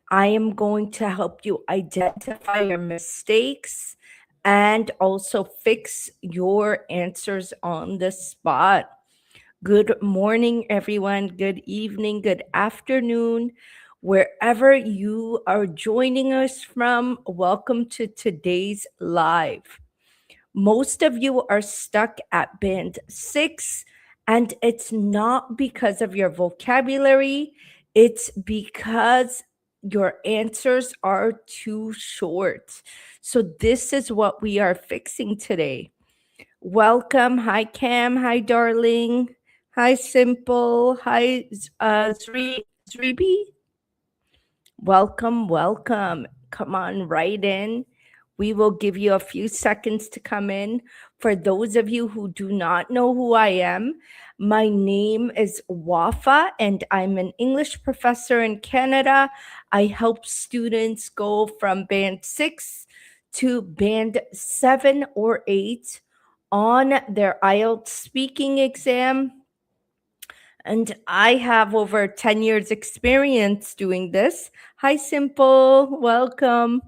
I am going to help you identify your mistakes and also fix your answers on the spot. Good morning, everyone. Good evening, good afternoon. Wherever you are joining us from, welcome to today's live. Most of you are stuck at band six, and it's not because of your vocabulary, it's because your answers are too short. So, this is what we are fixing today. Welcome. Hi, Cam. Hi, darling. Hi, Simple. Hi, Zribi. Welcome, welcome. Come on right in. We will give you a few seconds to come in. For those of you who do not know who I am, my name is Wafa, and I'm an English professor in Canada. I help students go from band six to band seven or eight on their IELTS speaking exam. And I have over 10 years experience doing this. Hi, Simple. Welcome.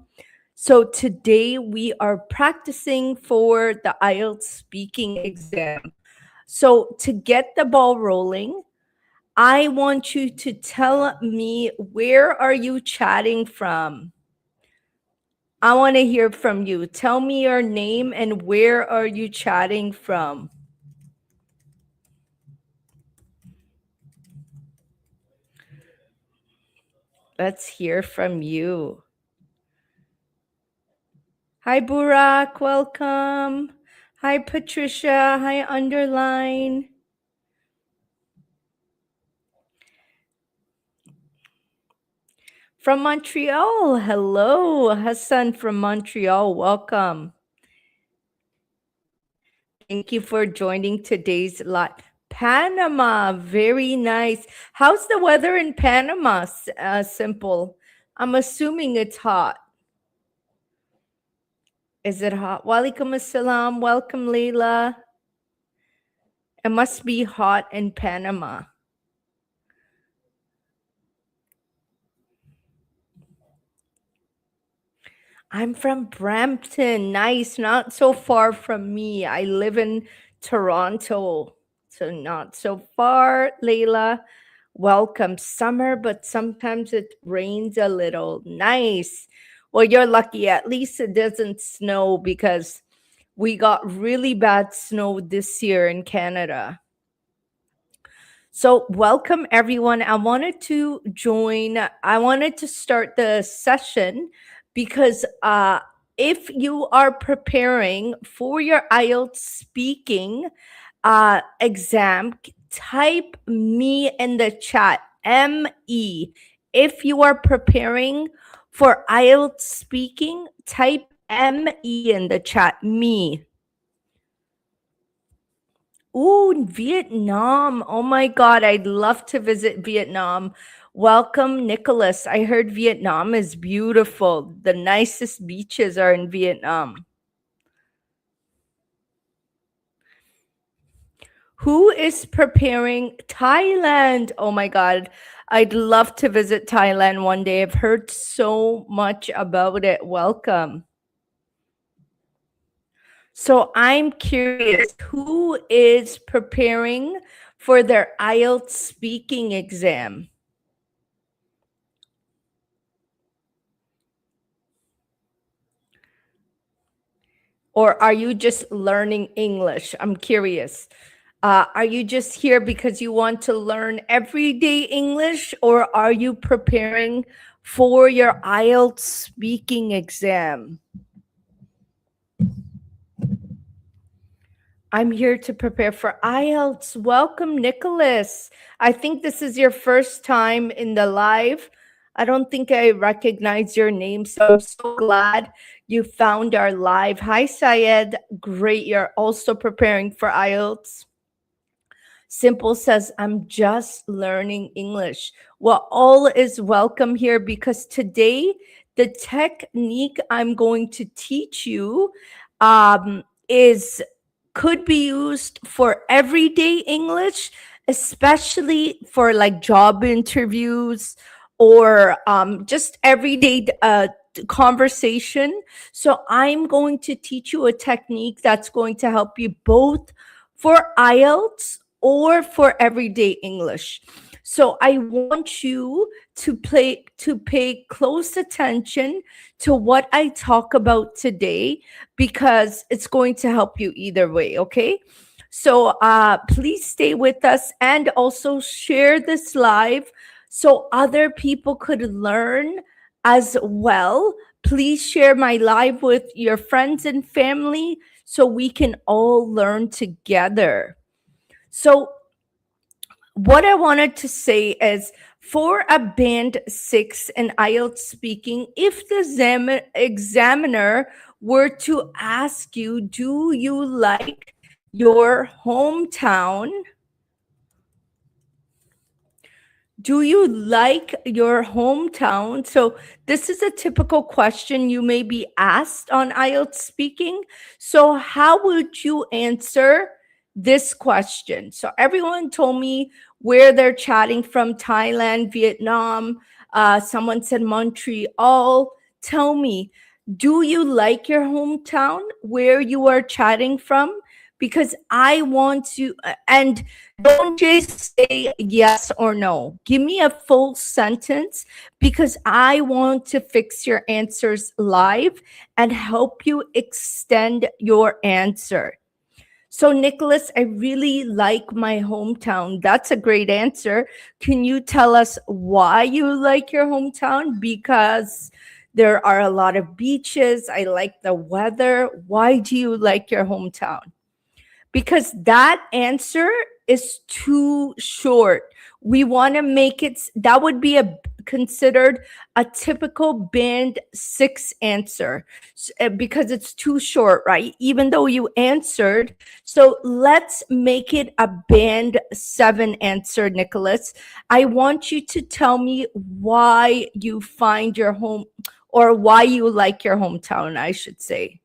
So today we are practicing for the IELTS speaking exam. So to get the ball rolling, I want you to tell me, where are you chatting from? I want to hear from you. Tell me your name and where are you chatting from? Let's hear from you. Hi, Burak. Welcome. Hi, Patricia. Hi, Underline. From Montreal. Hello, Hassan from Montreal. Welcome. Thank you for joining today's live. Panama. Very nice. How's the weather in Panama? Simple. I'm assuming it's hot. Is it hot? Walaikum assalam. Welcome, Leila. It must be hot in Panama. I'm from Brampton. Nice. Not so far from me. I live in Toronto. So not so far, Layla. Welcome. Summer, but sometimes it rains a little. Nice. Well, you're lucky. At least it doesn't snow, because we got really bad snow this year in Canada. So, welcome everyone. I wanted to start the session because if you are preparing for your IELTS speaking exam, type me in the chat, ME. If you are preparing for IELTS speaking, type ME in the chat, me. Ooh, Vietnam. Oh my God, I'd love to visit Vietnam. Welcome, Nicholas. I heard Vietnam is beautiful. The nicest beaches are in Vietnam. Who is preparing Thailand? Oh my God, I'd love to visit Thailand one day. I've heard so much about it. Welcome. So I'm curious, who is preparing for their IELTS speaking exam? Or are you just learning English? I'm curious. Are you just here because you want to learn everyday English, or are you preparing for your IELTS speaking exam? I'm here to prepare for IELTS. Welcome, Nicholas. I think this is your first time in the live. I don't think I recognize your name, so I'm so glad you found our live. Hi, Syed. Great. You're also preparing for IELTS. Simple says, I'm just learning English. Well, all is welcome here, because today the technique I'm going to teach you is could be used for everyday English, especially for like job interviews or just everyday conversation. So I'm going to teach you a technique that's going to help you both for IELTS or for everyday English. So I want you to pay close attention to what I talk about today, because it's going to help you either way, okay? So please stay with us, and also share this live so other people could learn as well. Please share my live with your friends and family so we can all learn together. So what I wanted to say is, for a band 6 in IELTS speaking, if the examiner were to ask you, do you like your hometown? Do you like your hometown? So this is a typical question you may be asked on IELTS speaking. So how would you answer this question? So everyone told me where they're chatting from: Thailand, Vietnam. Someone said Montreal. Tell me, do you like your hometown, where you are chatting from? Because I want to, and don't just say yes or no. Give me a full sentence, because I want to fix your answers live and help you extend your answer. So, Nicholas, I really like my hometown. That's a great answer. Can you tell us why you like your hometown? Because there are a lot of beaches. I like the weather. Why do you like your hometown? Because that answer is too short. We want to make it, that would be considered a typical band 6 answer, because it's too short, right? Even though you answered. So let's make it a band 7 answer, Nicholas. I want you to tell me why you find your home, or why you like your hometown, I should say.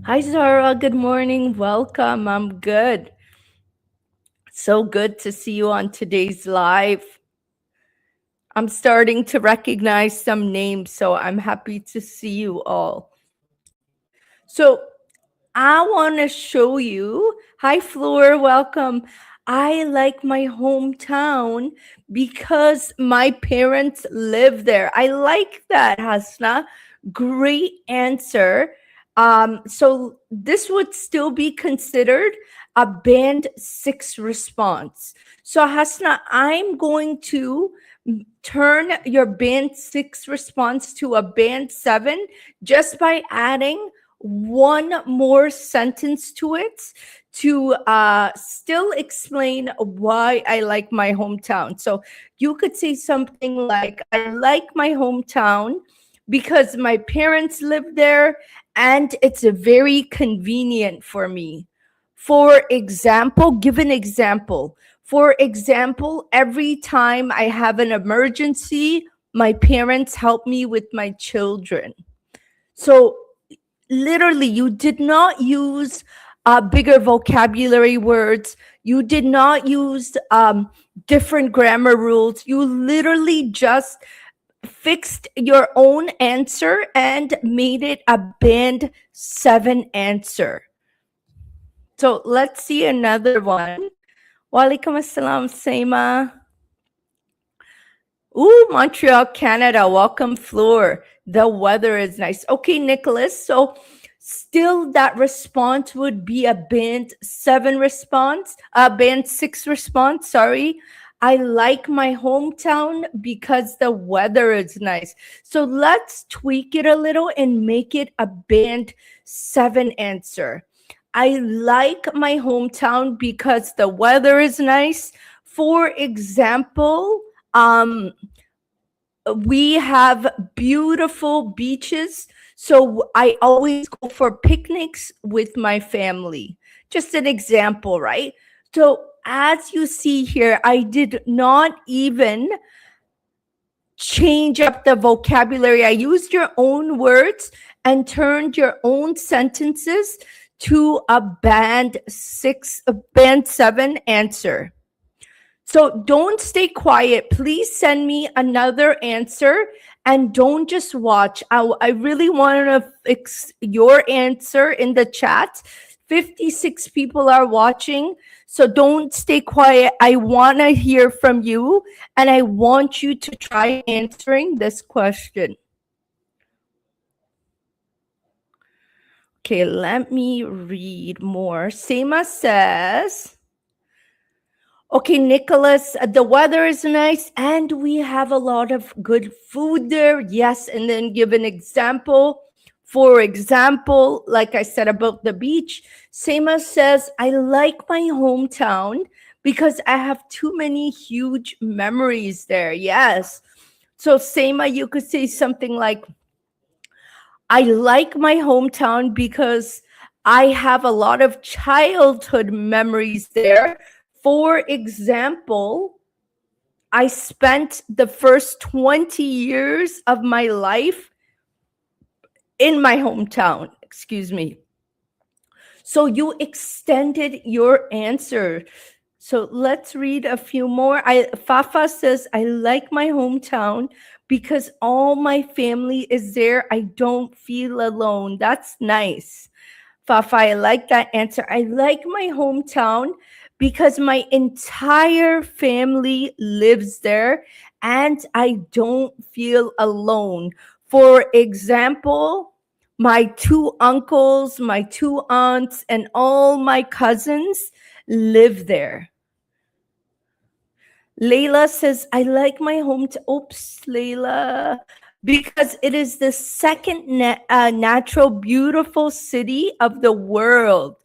Hi, Zara. Good morning. Welcome. I'm good. So good to see you on today's live. I'm starting to recognize some names, so I'm happy to see you all. So I want to show you. Hi, Floor. Welcome. I like my hometown because my parents live there. I like that, Hasna. Great answer. So this would still be considered a band 6 response. So, Hasna, I'm going to turn your band 6 response to a band 7 just by adding one more sentence to it, to still explain why I like my hometown. So you could say something like, I like my hometown because my parents live there and it's very convenient for me. For example, give an example. For example, every time I have an emergency, my parents help me with my children. So literally, you did not use bigger vocabulary words. You did not use different grammar rules. You literally just fixed your own answer and made it a band 7 answer. So let's see another one. Walaikum assalam, Seema. Ooh, Montreal, Canada. Welcome, Floor. The weather is nice. Okay, Nicholas. So still that response would be a band 7 response, a band 6 response, sorry. I like my hometown because the weather is nice. So let's tweak it a little and make it a band 7 answer. I like my hometown because the weather is nice. For example, we have beautiful beaches, so I always go for picnics with my family. Just an example, right? So as you see here, I did not even change up the vocabulary. I used your own words and turned your own sentences to a band 7 answer. So don't stay quiet. Please send me another answer and don't just watch. I really want to fix your answer in the chat. 56 people are watching. So don't stay quiet. I want to hear from you and I want you to try answering this question. Okay, let me read more. Seema says, okay, Nicholas, the weather is nice and we have a lot of good food there. Yes, and then give an example. For example, like I said about the beach, Seema says, I like my hometown because I have too many huge memories there. Yes. So, Seema, you could say something like, I like my hometown because I have a lot of childhood memories there. For example, I spent the first 20 years of my life in my hometown. Excuse me. So you extended your answer. So let's read a few more. Fafa says, I like my hometown because all my family is there. I don't feel alone. That's nice. Fafa, I like that answer. I like my hometown because my entire family lives there and I don't feel alone. For example, my 2 uncles, my 2 aunts, and all my cousins live there. Layla says, I like my hometown. Oops, Layla. Because it is the second natural, beautiful city of the world.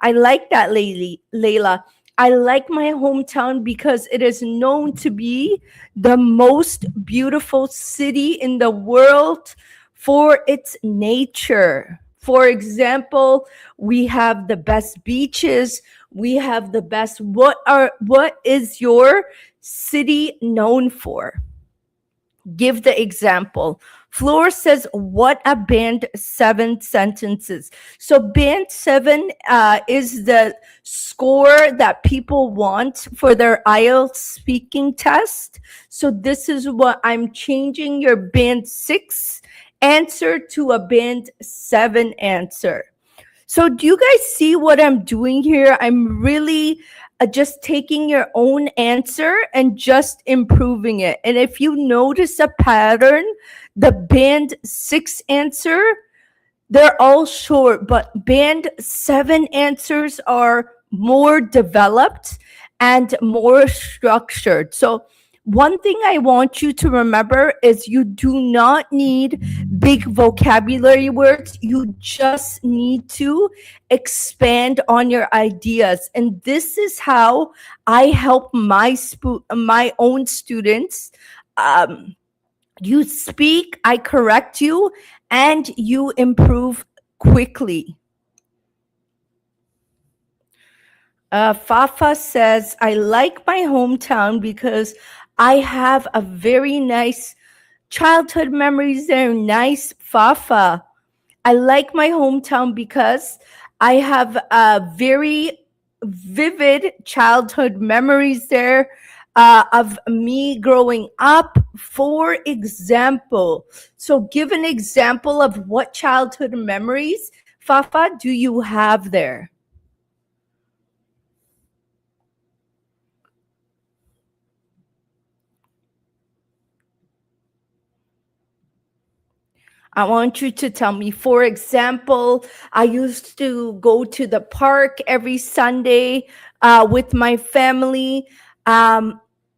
I like that, Layla. I like my hometown because it is known to be the most beautiful city in the world for its nature. For example, we have the best beaches. We have the best. What is your city known for? Give the example. Floor says, what a band 7 sentences. So band 7 is the score that people want for their IELTS speaking test. So this is what I'm changing your band 6 answer to a band 7 answer. So do you guys see what I'm doing here? I'm really just taking your own answer and just improving it. And if you notice a pattern, the band 6 answer, they're all short, but band 7 answers are more developed and more structured. So one thing I want you to remember is you do not need big vocabulary words. You just need to expand on your ideas. And this is how I help my own students. You speak, I correct you, and you improve quickly. Fafa says, I like my hometown because I have a very nice childhood memories there. Nice, Fafa. I like my hometown because I have very vivid childhood memories there of me growing up. For example, so give an example of what childhood memories, Fafa, do you have there? I want you to tell me, for example, I used to go to the park every Sunday with my family,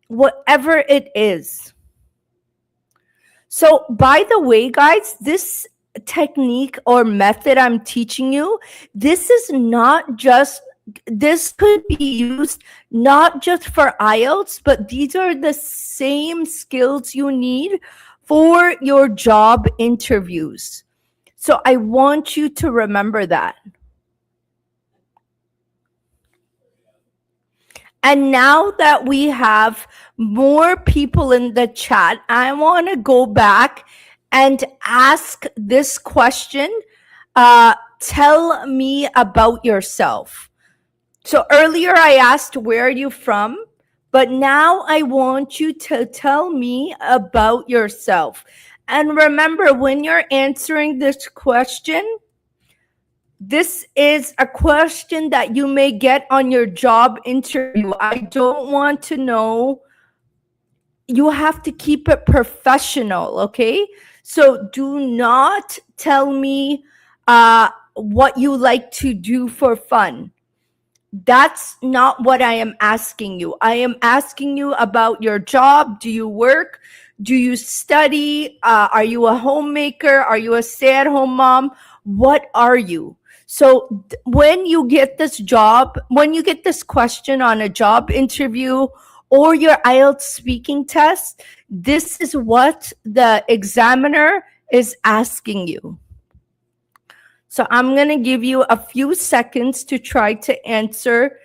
whatever it is. So, by the way, guys, this technique or method I'm teaching you, this is not just, this could be used not just for IELTS, but these are the same skills you need for your job interviews. So I want you to remember that. And now that we have more people in the chat, I want to go back and ask this question. Tell me about yourself. So earlier I asked, where are you from? But now I want you to tell me about yourself. And remember, when you're answering this question, this is a question that you may get on your job interview. I don't want to know. You have to keep it professional, okay? So do not tell me what you like to do for fun. That's not what I am asking you. I am asking you about your job. Do you work? Do you study? Are you a homemaker? Are you a stay-at-home mom? What are you? So when you get this job, when you get this question on a job interview or your IELTS speaking test, this is what the examiner is asking you. So I'm going to give you a few seconds to try to answer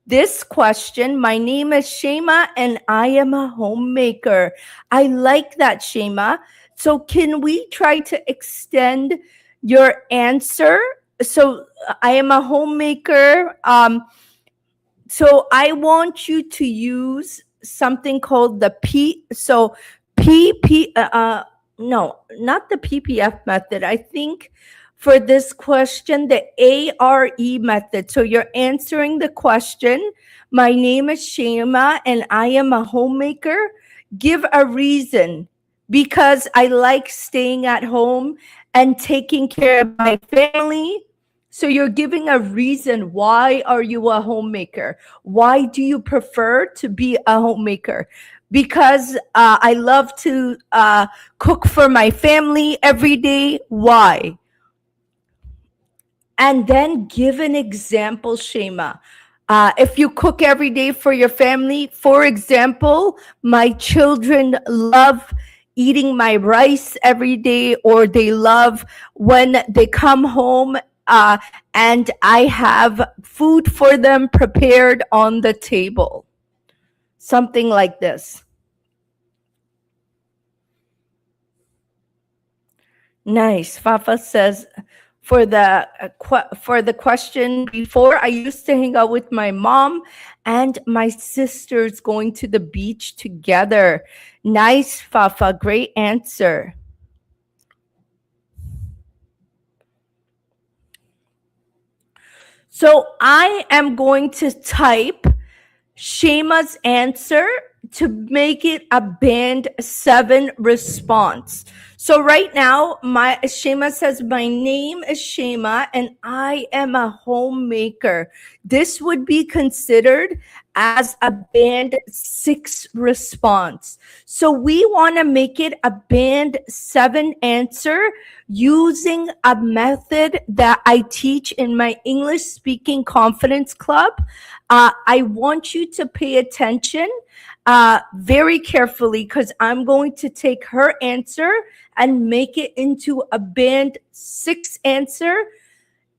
this question. My name is Shema and I am a homemaker. I like that, Shema. So can we try to extend your answer? So I am a homemaker. So I want you to use something called the P. So no, not the PPF method. I think for this question, the ARE method. So you're answering the question. My name is Shema and I am a homemaker. Give a reason. Because I like staying at home and taking care of my family. So you're giving a reason. Why are you a homemaker? Why do you prefer to be a homemaker? Because I love to cook for my family every day. Why? And then give an example, Shema. If you cook every day for your family, for example, my children love eating my rice every day, or they love when they come home and I have food for them prepared on the table. Something like this. Nice. Fafa says, for the question before, I used to hang out with my mom and my sisters going to the beach together. Nice, Fafa. Great answer. So I am going to type Shema's answer to make it a band 7 response. So right now, Shema says, my name is Shema and I am a homemaker. This would be considered as a band 6 response. So we want to make it a band 7 answer using a method that I teach in my English Speaking Confidence Club. I want you to pay attention very carefully, because I'm going to take her answer and make it into a band 6 answer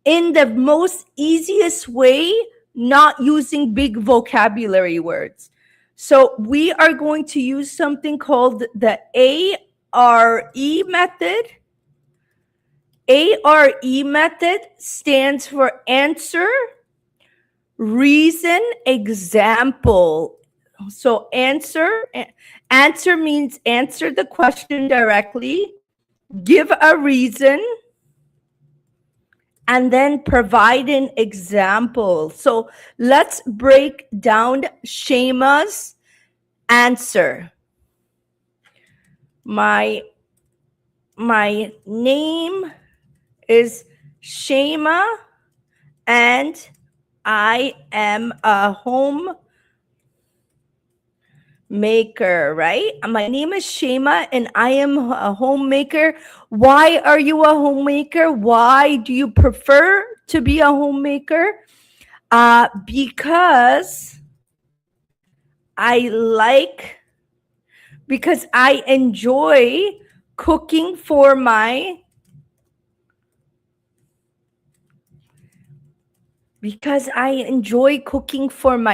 in the most easiest way, not using big vocabulary words. So we are going to use something called the ARE method. ARE method stands for answer, reason, example. So answer means answer the question directly, give a reason, and then provide an example. So let's break down Shema's answer. My name is Shema and I am a homemaker, right? My name is Shema and I am a homemaker. Why are you a homemaker? Why do you prefer to be a homemaker? Because I enjoy cooking for my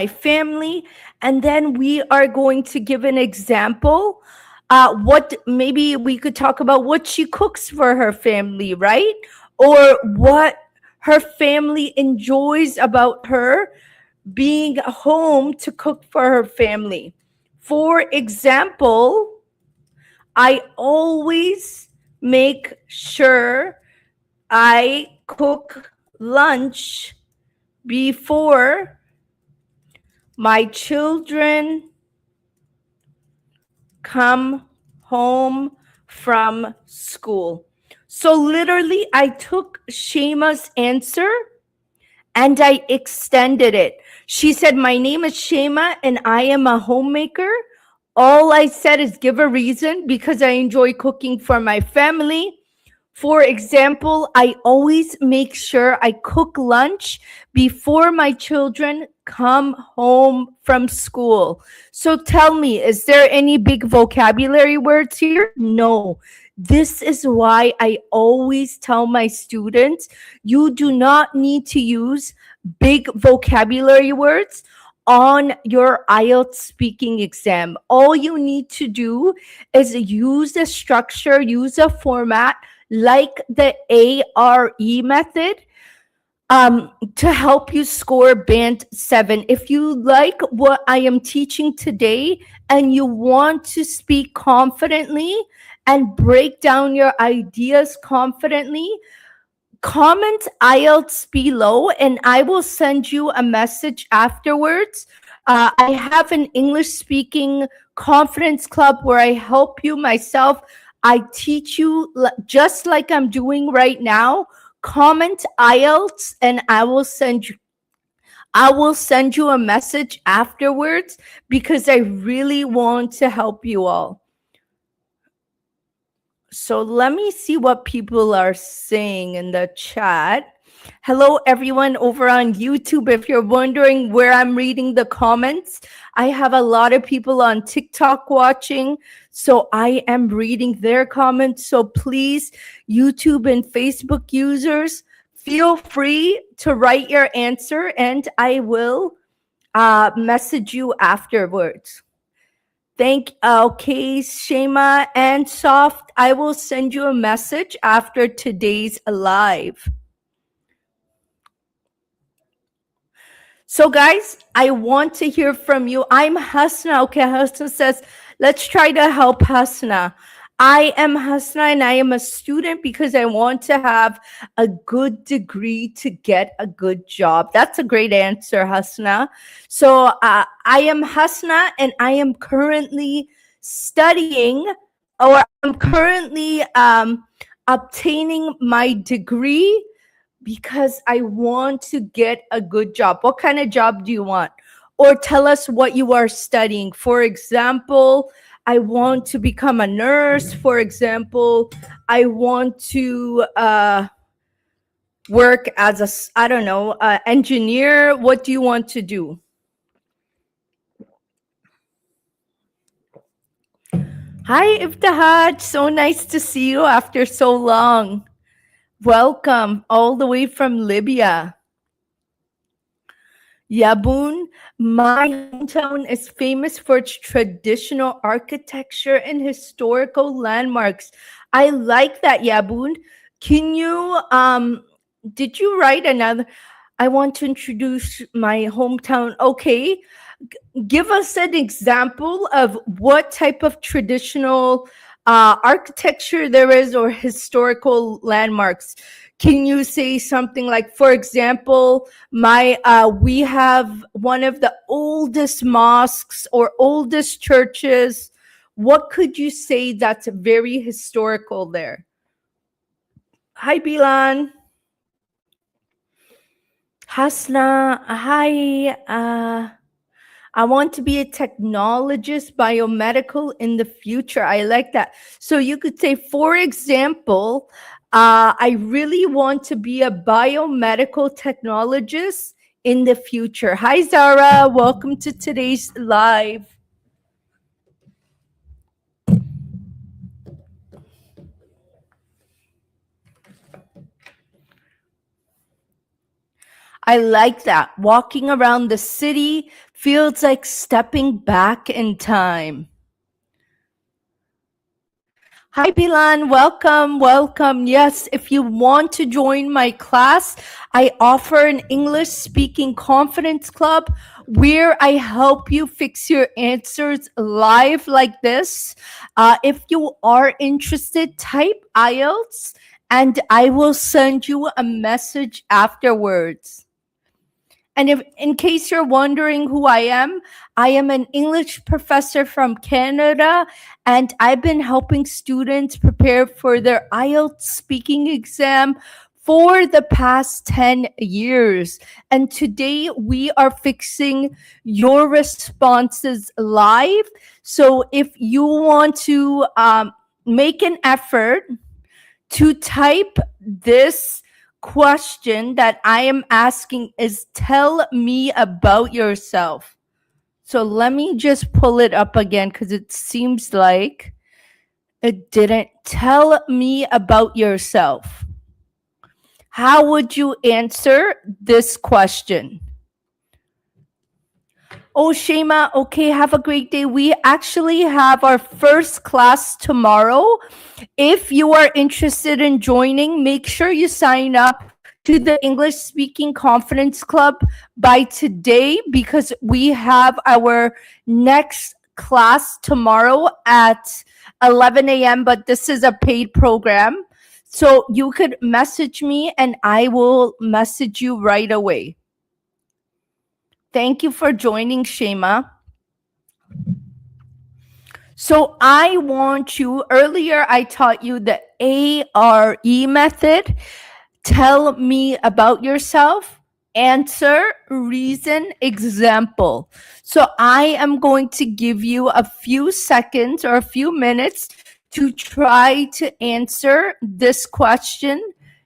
family. And then we are going to give an example. What maybe we could talk about what she cooks for her family, right? Or what her family enjoys about her being home to cook for her family. For example, I always make sure I cook lunch before my children come home from school. So literally, I took Shema's answer and I extended it. She said, "My name is Shema and I am a homemaker." All I said is give a reason because I enjoy cooking for my family. For example, I always make sure I cook lunch before my children come home from school. So tell me, is there any big vocabulary words here? No. This is why I always tell my students you do not need to use big vocabulary words on your IELTS speaking exam. All you need to do is use a structure, use a format like the ARE method to help you score band 7. If you like what I am teaching today and you want to speak confidently and break down your ideas confidently, comment IELTS below and I will send you a message afterwards. I have an English speaking conference club where I help you myself. I teach you just like I'm doing right now. Comment IELTS and I will send you a message afterwards because I really want to help you all. So let me see what people are saying in the chat. Hello, everyone over on YouTube. If you're wondering where I'm reading the comments, I have a lot of people on TikTok watching, so I am reading their comments. So please, YouTube and Facebook users, feel free to write your answer and I will message you afterwards. Okay, Shema and Soft, I will send you a message after today's live. So guys, I want to hear from you. I'm Hasna. Okay, Hasna says, let's try to help Hasna. I am Hasna and I am a student because I want to have a good degree to get a good job. That's a great answer, Hasna. So I am Hasna and I am currently studying or I'm currently obtaining my degree because I want to get a good job. What kind of job do you want? Or tell us what you are studying. For example, I want to become a nurse. For example, I want to work as engineer. What do you want to do? Hi, Iftihad. So nice to see you after so long. Welcome all the way from Libya. Yabun, my hometown is famous for its traditional architecture and historical landmarks. I like that, Yabun. Can you did you write another? I want to introduce my hometown. Okay. Give us an example of what type of traditional architecture there is or historical landmarks. Can you say something like, for example, we have one of the oldest mosques or oldest churches. What could you say that's very historical there? Hi, Bilan. Hasna. Hi. I want to be a technologist, biomedical in the future. I like that. So you could say, for example, I really want to be a biomedical technologist in the future. Hi, Zara. Welcome to today's live. I like that. Walking around the city feels like stepping back in time. Hi, Bilan. Welcome, welcome. Yes, if you want to join my class, I offer an English speaking confidence club where I help you fix your answers live like this. If you are interested, type IELTS and I will send you a message afterwards. And if, in case you're wondering who I am an English professor from Canada, and I've been helping students prepare for their IELTS speaking exam for the past 10 years. And today we are fixing your responses live. So if you want to make an effort to type this question that I am asking is tell me about yourself. So let me just pull it up again because it seems like it didn't. Tell me about yourself. How would you answer this question? Oh, Shema, okay, have a great day. We actually have our first class tomorrow. If you are interested in joining, make sure you sign up to the English Speaking Confidence Club by today because we have our next class tomorrow at 11 a.m., but this is a paid program. So you could message me and I will message you right away. Thank you for joining, Shema. So I want you, earlier I taught you the ARE method. Tell me about yourself, answer, reason, example. So I am going to give you a few seconds or a few minutes to try to answer this question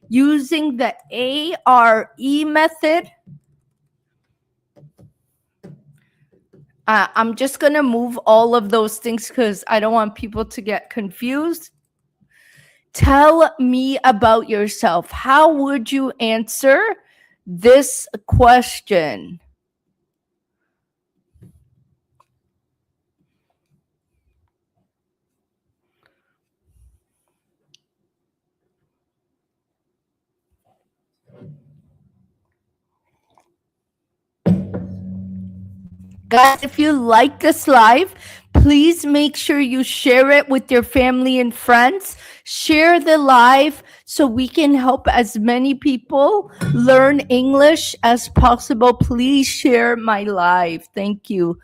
using the ARE method. I'm just going to move all of those things because I don't want people to get confused. Tell me about yourself. How would you answer this question? Guys, if you like this live, please make sure you share it with your family and friends. Share the live so we can help as many people learn English as possible. Please share my live. Thank you.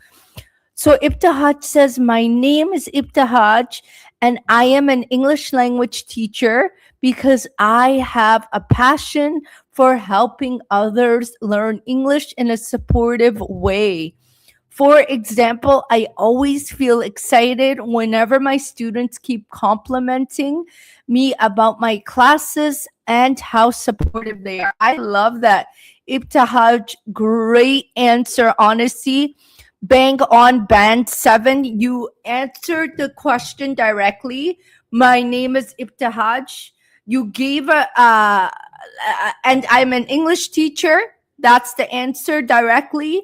So Ibtihaj says, my name is Ibtihaj and I am an English language teacher because I have a passion for helping others learn English in a supportive way. For example, I always feel excited whenever my students keep complimenting me about my classes and how supportive they are. I love that. Ibtihaj, great answer, honestly. Bang on band 7. You answered the question directly. My name is Ibtihaj. You gave and I'm an English teacher. That's the answer directly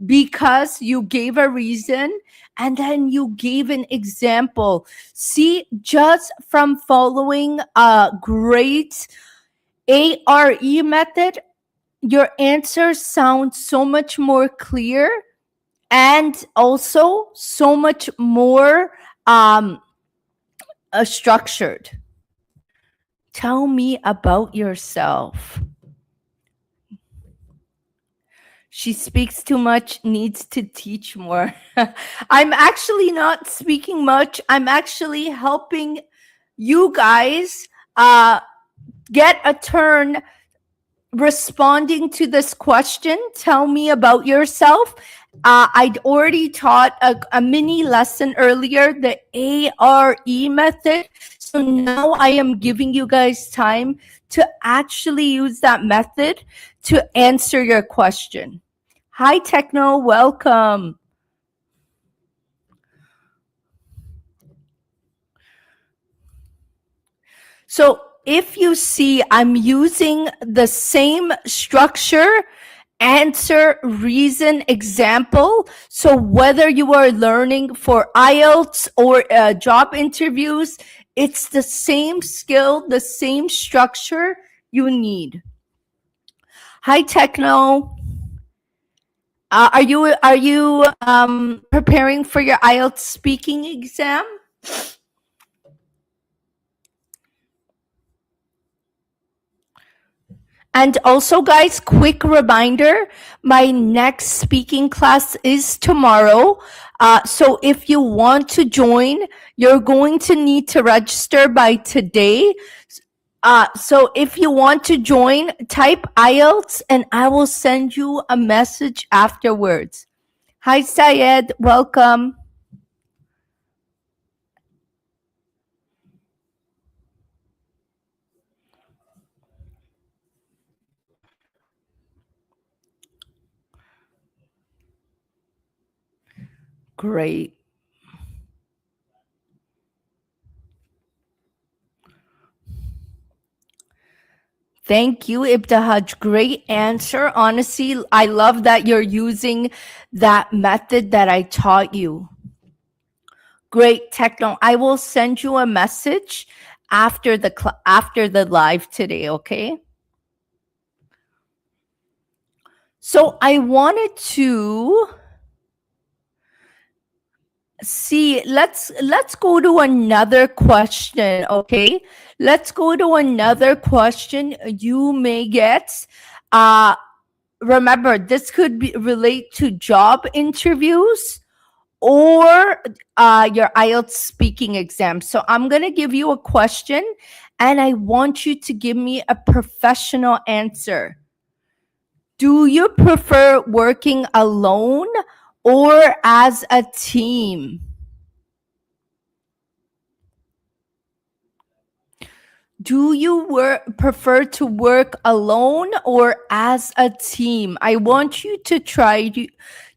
because you gave a reason and then you gave an example. See, just from following a great ARE method, your answers sound so much more clear and also so much more structured. Tell me about yourself. She speaks too much, needs to teach more. I'm actually not speaking much. I'm actually helping you guys get a turn responding to this question. Tell me about yourself. I'd already taught a mini lesson earlier, the ARE method. So now I am giving you guys time to actually use that method to answer your question. Hi, Techno, welcome. So if you see, I'm using the same structure, answer, reason, example. So whether you are learning for IELTS or job interviews, It's the same skill, the same structure you need. Hi, Techno. Are you preparing for your IELTS speaking exam? And also, guys, quick reminder, my next speaking class is tomorrow. So if you want to join, you're going to need to register by today. So if you want to join, type IELTS and I will send you a message afterwards. Hi, Syed. Welcome. Great. Thank you, Ibtihaj. Great answer. Honestly, I love that you're using that method that I taught you. Great, Techno. I will send you a message after the live today, okay? So I wanted to see, let's go to another question, okay? Let's go to another question you may get. Remember, this could be relate to job interviews or your IELTS speaking exam. So I'm going to give you a question and I want you to give me a professional answer. Do you prefer working alone or as a team? Do you prefer to work alone or as a team? I want you to try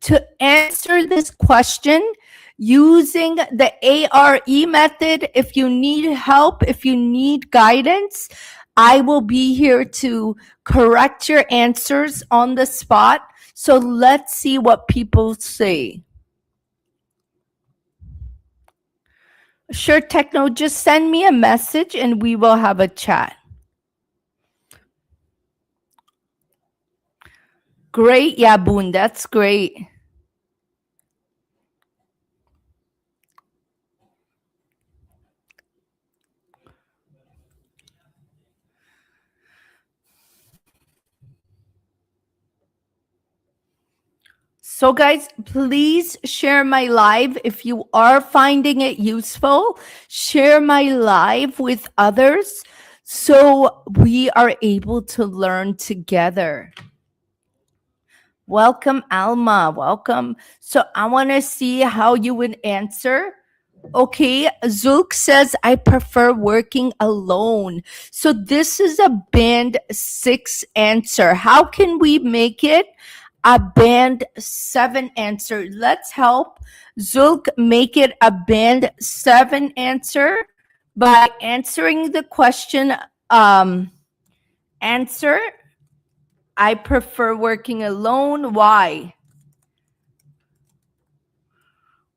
to answer this question using the ARE method. If you need help, if you need guidance, I will be here to correct your answers on the spot. So let's see what people say. Sure, Techno, just send me a message and we will have a chat. Great, Yaboon. That's great. So, guys, please share my live if you are finding it useful. Share my live with others so we are able to learn together. Welcome, Alma. Welcome. So, I want to see how you would answer. Okay, Zulk says, I prefer working alone. So this is a band 6 answer. How can we make it a band 7 answer? Let's help Zulk make it a band 7 answer by answering the question. Answer, I prefer working alone. Why?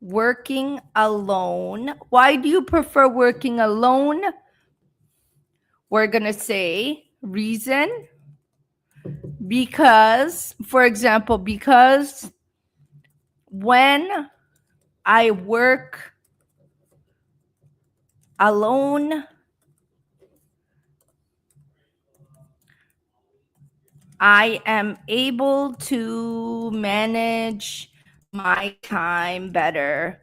Working alone. Why do you prefer working alone? We're going to say reason because, for example, because when I work alone, I am able to manage my time better.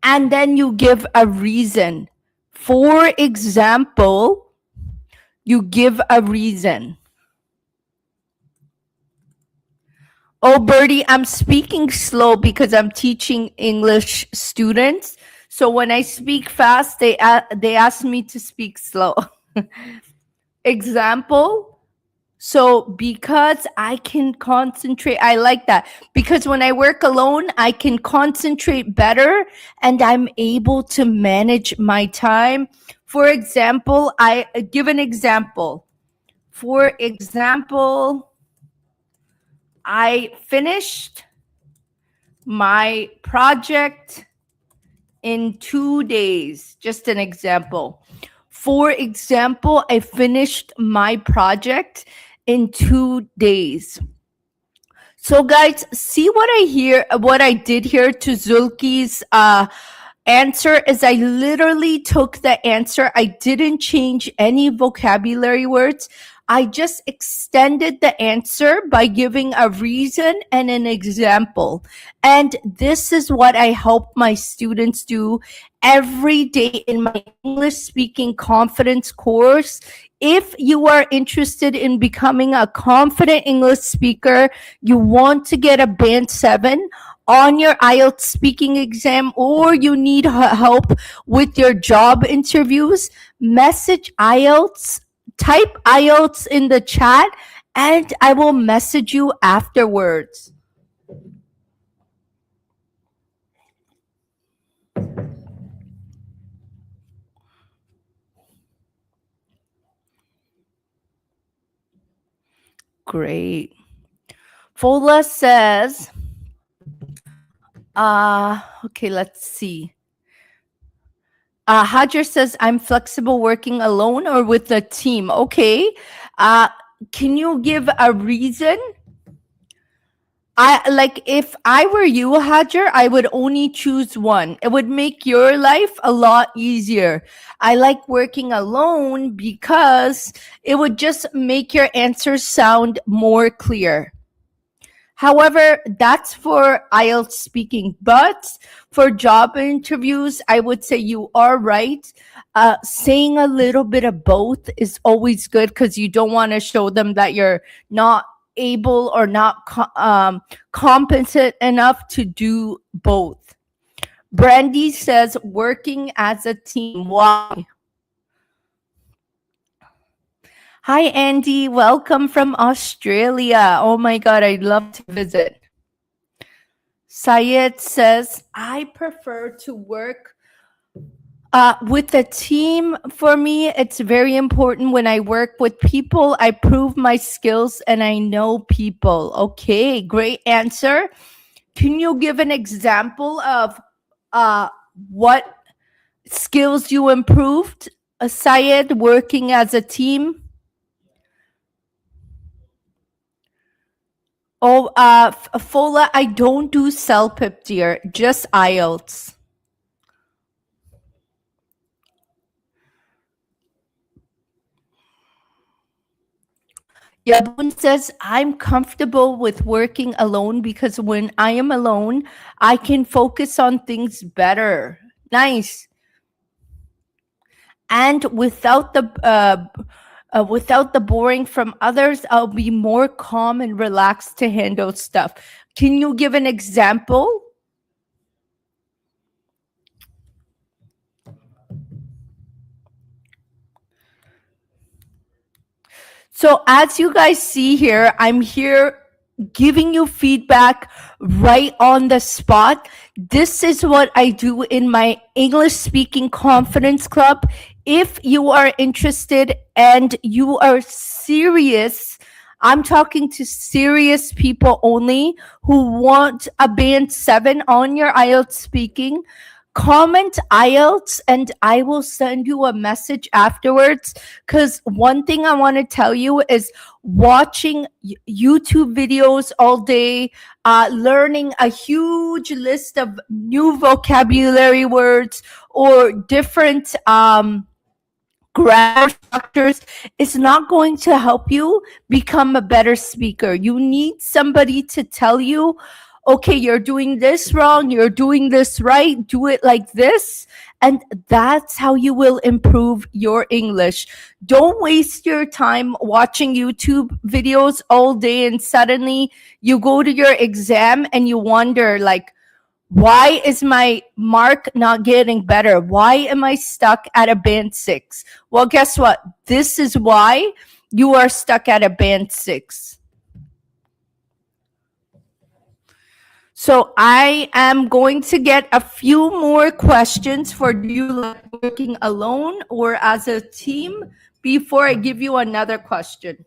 And then you give a reason. For example, you give a reason. Oh, Bertie, I'm speaking slow because I'm teaching English students. So when I speak fast, they ask me to speak slow. Example. So because I can concentrate, I like that. Because when I work alone, I can concentrate better and I'm able to manage my time. For example, I give an example. For example, I finished my project in 2 days. Just an example. For example, I finished my project in 2 days. So, guys, see what I did here to Zulki's answer is I literally took the answer. I didn't change any vocabulary words. I just extended the answer by giving a reason and an example. And this is what I help my students do every day in my English speaking confidence course. If you are interested in becoming a confident English speaker, you want to get a band 7 on your IELTS speaking exam, or you need help with your job interviews, message IELTS, type IELTS in the chat, and I will message you afterwards. Great. Fola says, okay, let's see. Hajar says, I'm flexible working alone or with a team. Okay. Can you give a reason? If I were you, Hajar, I would only choose one. It would make your life a lot easier. I like working alone because it would just make your answers sound more clear. However, that's for IELTS speaking. But for job interviews, I would say you are right. Saying a little bit of both is always good because you don't want to show them that you're not able or not competent enough to do both. Brandy says working as a team. Why? Hi, Andy. Welcome from Australia. Oh my God, I'd love to visit. Syed says, I prefer to work with a team. For me, it's very important when I work with people, I prove my skills and I know people. Okay, great answer. Can you give an example of what skills you improved, Syed, working as a team? Oh, Fola, I don't do CELPIP, dear, just IELTS. Yabun says, I'm comfortable with working alone because when I am alone, I can focus on things better. Nice. And without the boring from others, I'll be more calm and relaxed to handle stuff. Can you give an example? So as you guys see here, I'm here giving you feedback right on the spot. This is what I do in my English speaking confidence club. If you are interested and you are serious, I'm talking to serious people only who want a band 7 on your IELTS speaking. Comment IELTS and I will send you a message afterwards. Because one thing I want to tell you is watching YouTube videos all day, learning a huge list of new vocabulary words or different grammar structures is not going to help you become a better speaker. You need somebody to tell you, okay, you're doing this wrong, you're doing this right, do it like this. And that's how you will improve your English. Don't waste your time watching YouTube videos all day and suddenly you go to your exam and you wonder, like, why is my mark not getting better? Why am I stuck at a band 6? Well, guess what? This is why you are stuck at a band 6. So I am going to get a few more questions for do you like working alone or as a team before I give you another question.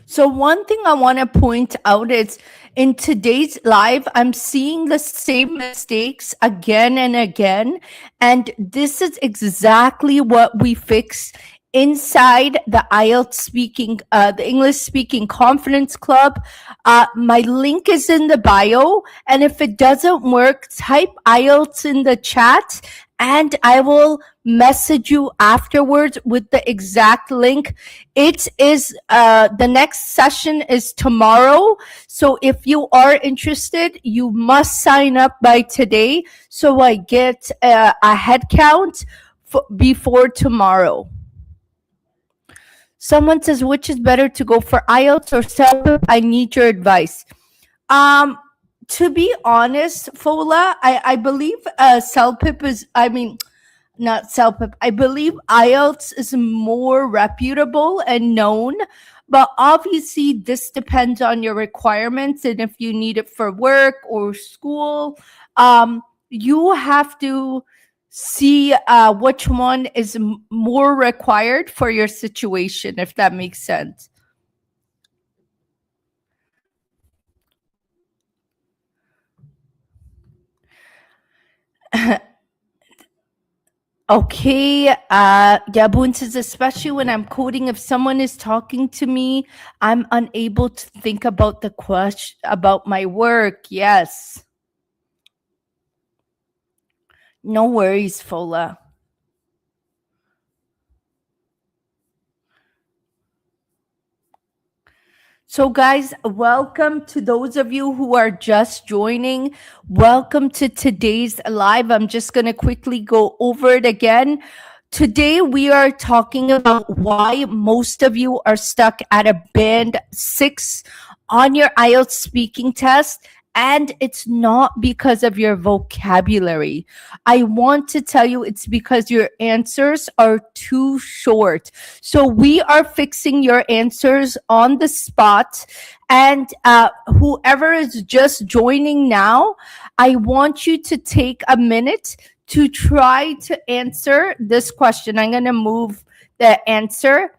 So, one thing I want to point out is in today's live, I'm seeing the same mistakes again and again. And this is exactly what we fix inside the IELTS speaking, the English speaking confidence club. My link is in the bio. And if it doesn't work, type IELTS in the chat and I will message you afterwards with the exact link. It is the next session is tomorrow. So if you are interested, you must sign up by today so I get a head count before tomorrow. Someone says, which is better to go for IELTS or self-pip? I need your advice. Um, to be honest, Fola, I believe self-pip is, not self-pip. I believe IELTS is more reputable and known, but obviously this depends on your requirements and if you need it for work or school. You have to see which one is more required for your situation, if that makes sense. Okay, Yabun says, especially when I'm coding, if someone is talking to me, I'm unable to think about the question about my work. Yes. No worries, Fola. So, guys, welcome to those of you who are just joining. Welcome to today's live. I'm just going to quickly go over it again. Today, we are talking about why most of you are stuck at a band 6 on your IELTS speaking test. And it's not because of your vocabulary. I want to tell you it's because your answers are too short. So we are fixing your answers on the spot. And whoever is just joining now, I want you to take a minute to try to answer this question. I'm going to move the answer.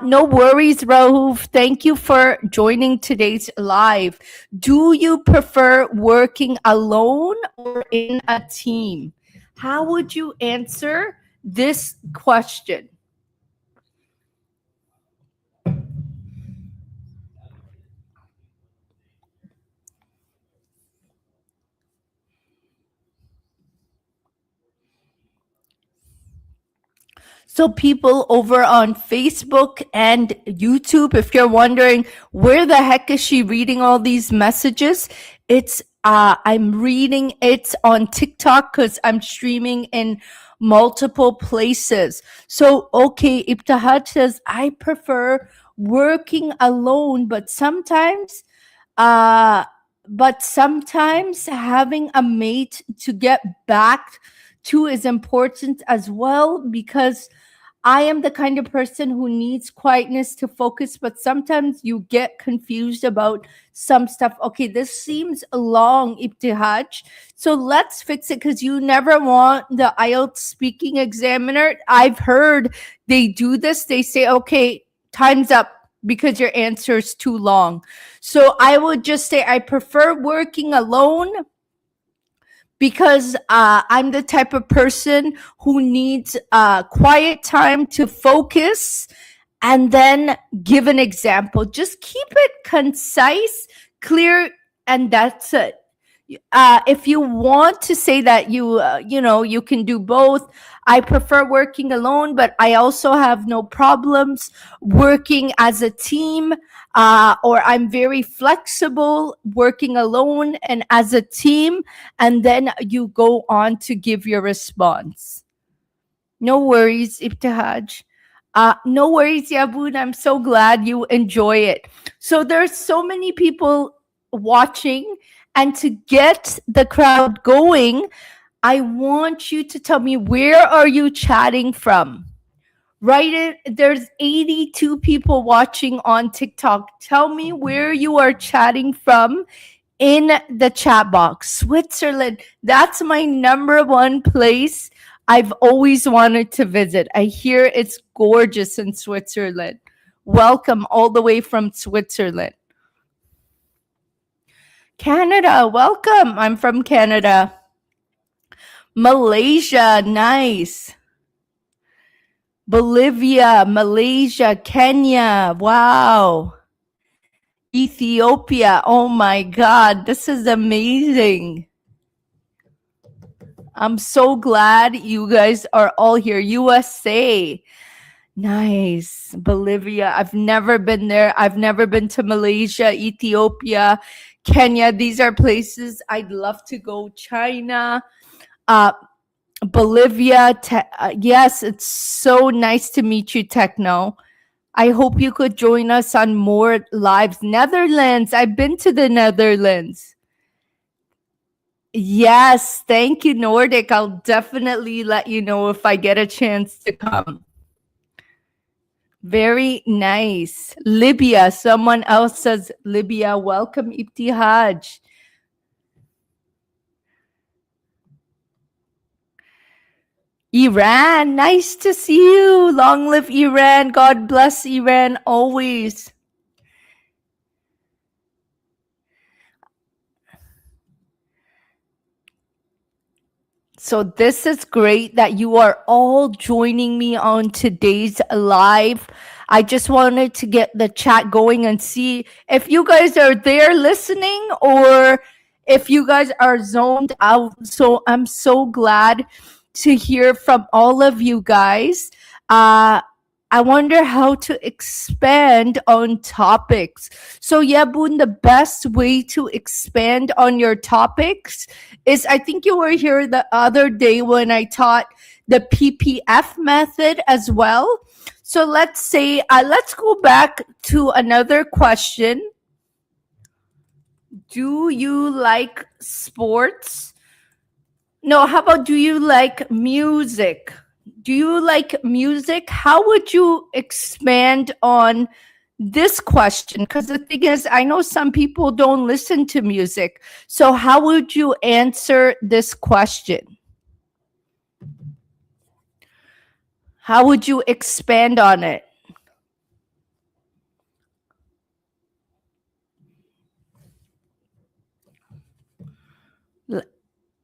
No worries, Rahuf. Thank you for joining today's live. Do you prefer working alone or in a team? How would you answer this question? So, people over on Facebook and YouTube, if you're wondering where the heck is she reading all these messages, it's I'm reading it on TikTok because I'm streaming in multiple places. So, okay, Ibtihad says I prefer working alone, uh, but sometimes having a mate to get back to is important as well because I am the kind of person who needs quietness to focus, but sometimes you get confused about some stuff. Okay, this seems long, Ibtihaj. So let's fix it because you never want the IELTS speaking examiner. I've heard they do this. They say, okay, time's up because your answer is too long. So I would just say I prefer working alone because I'm the type of person who needs quiet time to focus and then give an example. Just keep it concise, clear, and that's it. If you want to say that you can do both, I prefer working alone, but I also have no problems working as a team, or I'm very flexible working alone and as a team, and then you go on to give your response. No worries, Ibtihaj. No worries, Yabun. I'm so glad you enjoy it. So there's so many people watching, and to get the crowd going, I want you to tell me, where are you chatting from? Right? There's 82 people watching on TikTok. Tell me where you are chatting from in the chat box. Switzerland. That's my number one place I've always wanted to visit. I hear it's gorgeous in Switzerland. Welcome all the way from Switzerland. Canada, welcome. I'm from Canada. Malaysia, nice. Bolivia, Malaysia, Kenya, wow. Ethiopia, oh my God, this is amazing. I'm so glad you guys are all here. USA, nice. Bolivia, I've never been there. I've never been to Malaysia, Ethiopia, Kenya. These are places I'd love to go. China, uh, Bolivia. Yes, it's so nice to meet you, Techno. I hope you could join us on more lives. Netherlands, I've been to the Netherlands. Yes, thank you, Nordic. I'll definitely let you know if I get a chance to come. Very nice. Libya, someone else says Libya. Welcome, Ibtihaj. Iran, nice to see you. Long live Iran. God bless Iran always. So this is great that you are all joining me on today's live. I just wanted to get the chat going and see if you guys are there listening or if you guys are zoned out. So I'm so glad to hear from all of you guys. I wonder how to expand on topics. So, Yabun, the best way to expand on your topics is, I think you were here the other day when I taught the PPF method as well. So let's say, let's go back to another question. Do you like sports? No, how about do you like music? Do you like music? How would you expand on this question? Because the thing is, I know some people don't listen to music. So, how would you answer this question? How would you expand on it?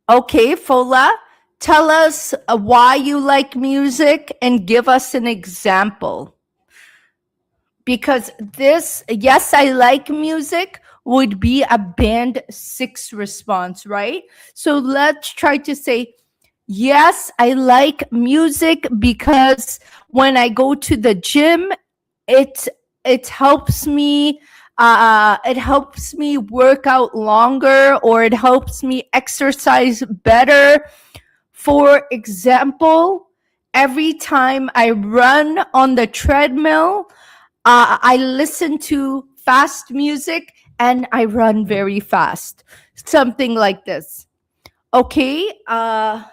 Okay, Fola, tell us why you like music and give us an example. Because this, yes, I like music, would be a band 6 response, right? So let's try to say, yes, I like music because when I go to the gym, it it helps me work out longer, or it helps me exercise better. For example, every time I run on the treadmill, I listen to fast music and I run very fast. Something like this. Okay. Fola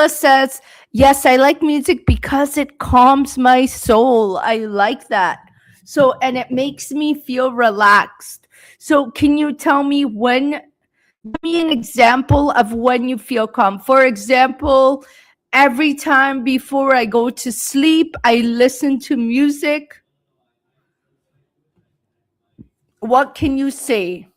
says, yes, I like music because it calms my soul. I like that. So, and it makes me feel relaxed. So, can you tell me give me an example of when you feel calm? For example, every time before I go to sleep, I listen to music. What can you say?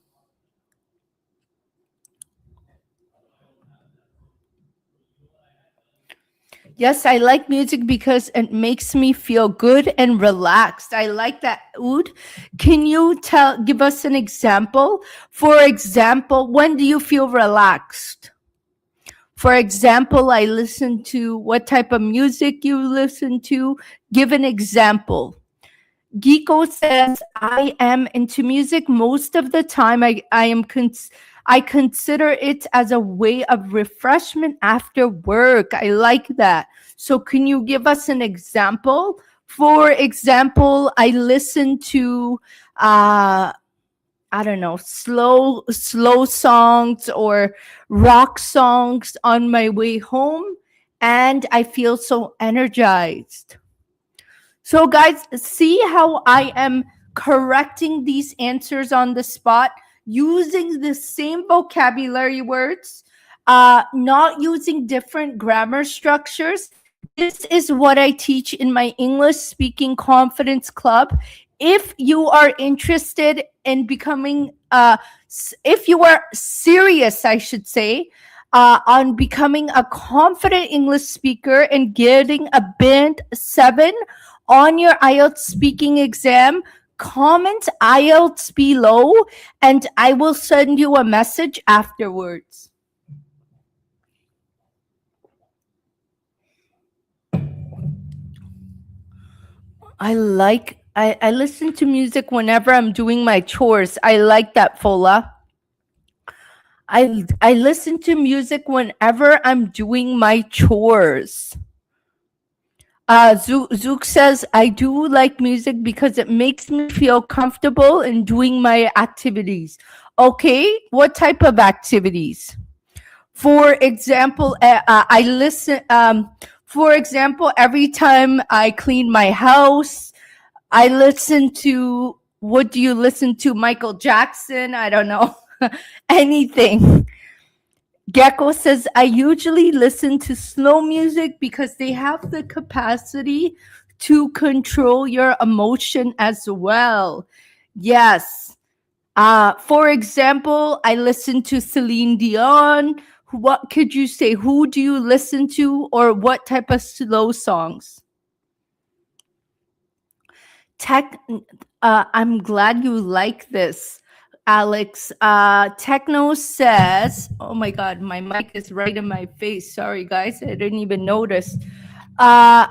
Yes, I like music because it makes me feel good and relaxed. I like that. Oud, can you give us an example? For example, when do you feel relaxed? For example, I listen to what type of music you listen to. Give an example. Geeko says, I am into music most of the time. I consider it as a way of refreshment after work. I like that. So can you give us an example? For example, I listen to I don't know, slow songs or rock songs on my way home, and I feel so energized. So, guys, see how I am correcting these answers on the spot using the same vocabulary words, not using different grammar structures. This is what I teach in my English speaking confidence club. If you are interested in becoming, if you are serious, I should say, on becoming a confident English speaker and getting a band 7 on your IELTS speaking exam, comment IELTS below and I will send you a message afterwards. I listen to music whenever I'm doing my chores. I like that, Fola. I listen to music whenever I'm doing my chores. Zook says, I do like music because it makes me feel comfortable in doing my activities. Okay, what type of activities? For example, I listen, for example, every time I clean my house, I listen to, what do you listen to? Michael Jackson? I don't know. Anything. Gecko says, I usually listen to slow music because they have the capacity to control your emotion as well. Yes. For example, I listen to Celine Dion. What could you say? Who do you listen to, or what type of slow songs? I'm glad you like this, Alex. Techno says, oh my God, my mic is right in my face. Sorry, guys, I didn't even notice. Uh,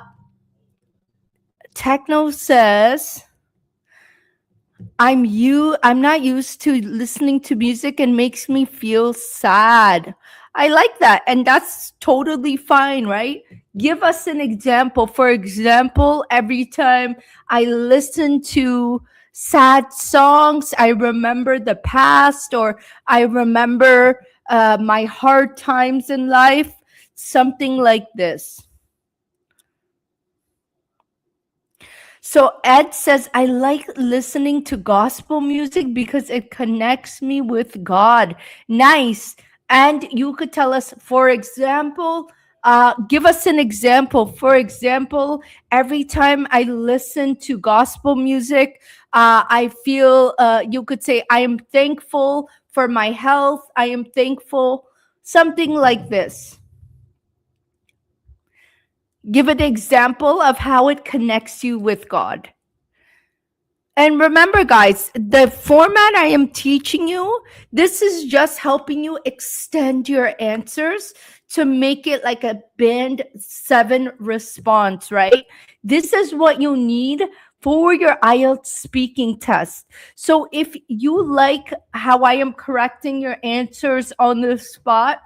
Techno says, I'm not used to listening to music and makes me feel sad. I like that, and that's totally fine, right? Give us an example. For example, every time I listen to sad songs, I remember the past, or I remember my hard times in life, something like this. So Ed says, I like listening to gospel music because it connects me with God. Nice. And you could tell us, for example, give us an example. For example, every time I listen to gospel music, I feel, you could say, I am thankful for my health. I am thankful, something like this. Give an example of how it connects you with God. And remember, guys, the format I am teaching you, this is just helping you extend your answers to make it like a band 7 response, right? This is what you need for your IELTS speaking test. So if you like how I am correcting your answers on the spot,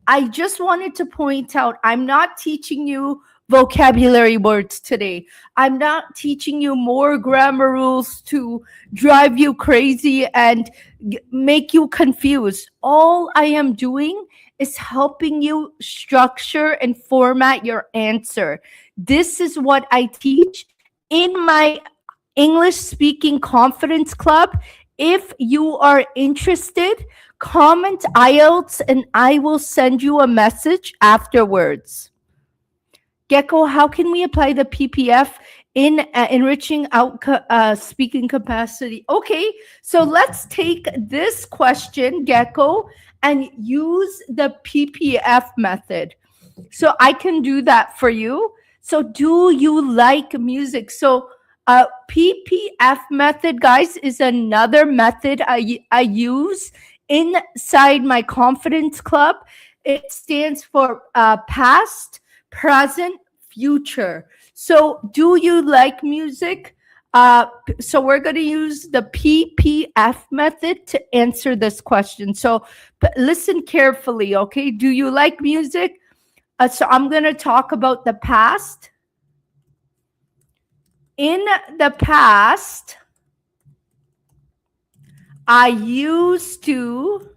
I just wanted to point out, I'm not teaching you vocabulary words today. I'm not teaching you more grammar rules to drive you crazy and make you confused. All I am doing is helping you structure and format your answer. This is what I teach in my English speaking confidence club. If you are interested, comment IELTS and I will send you a message afterwards. Gecko, how can we apply the PPF in enriching out speaking capacity? Okay, so let's take this question, Gecko, and use the PPF method. So I can do that for you. So do you like music? So PPF method, guys, is another method I use inside my confidence club. It stands for past, present, future. So do you like music? So we're going to use the PPF method to answer this question. So listen carefully, okay? Do you like music? So I'm going to talk about the past. In the past, I used to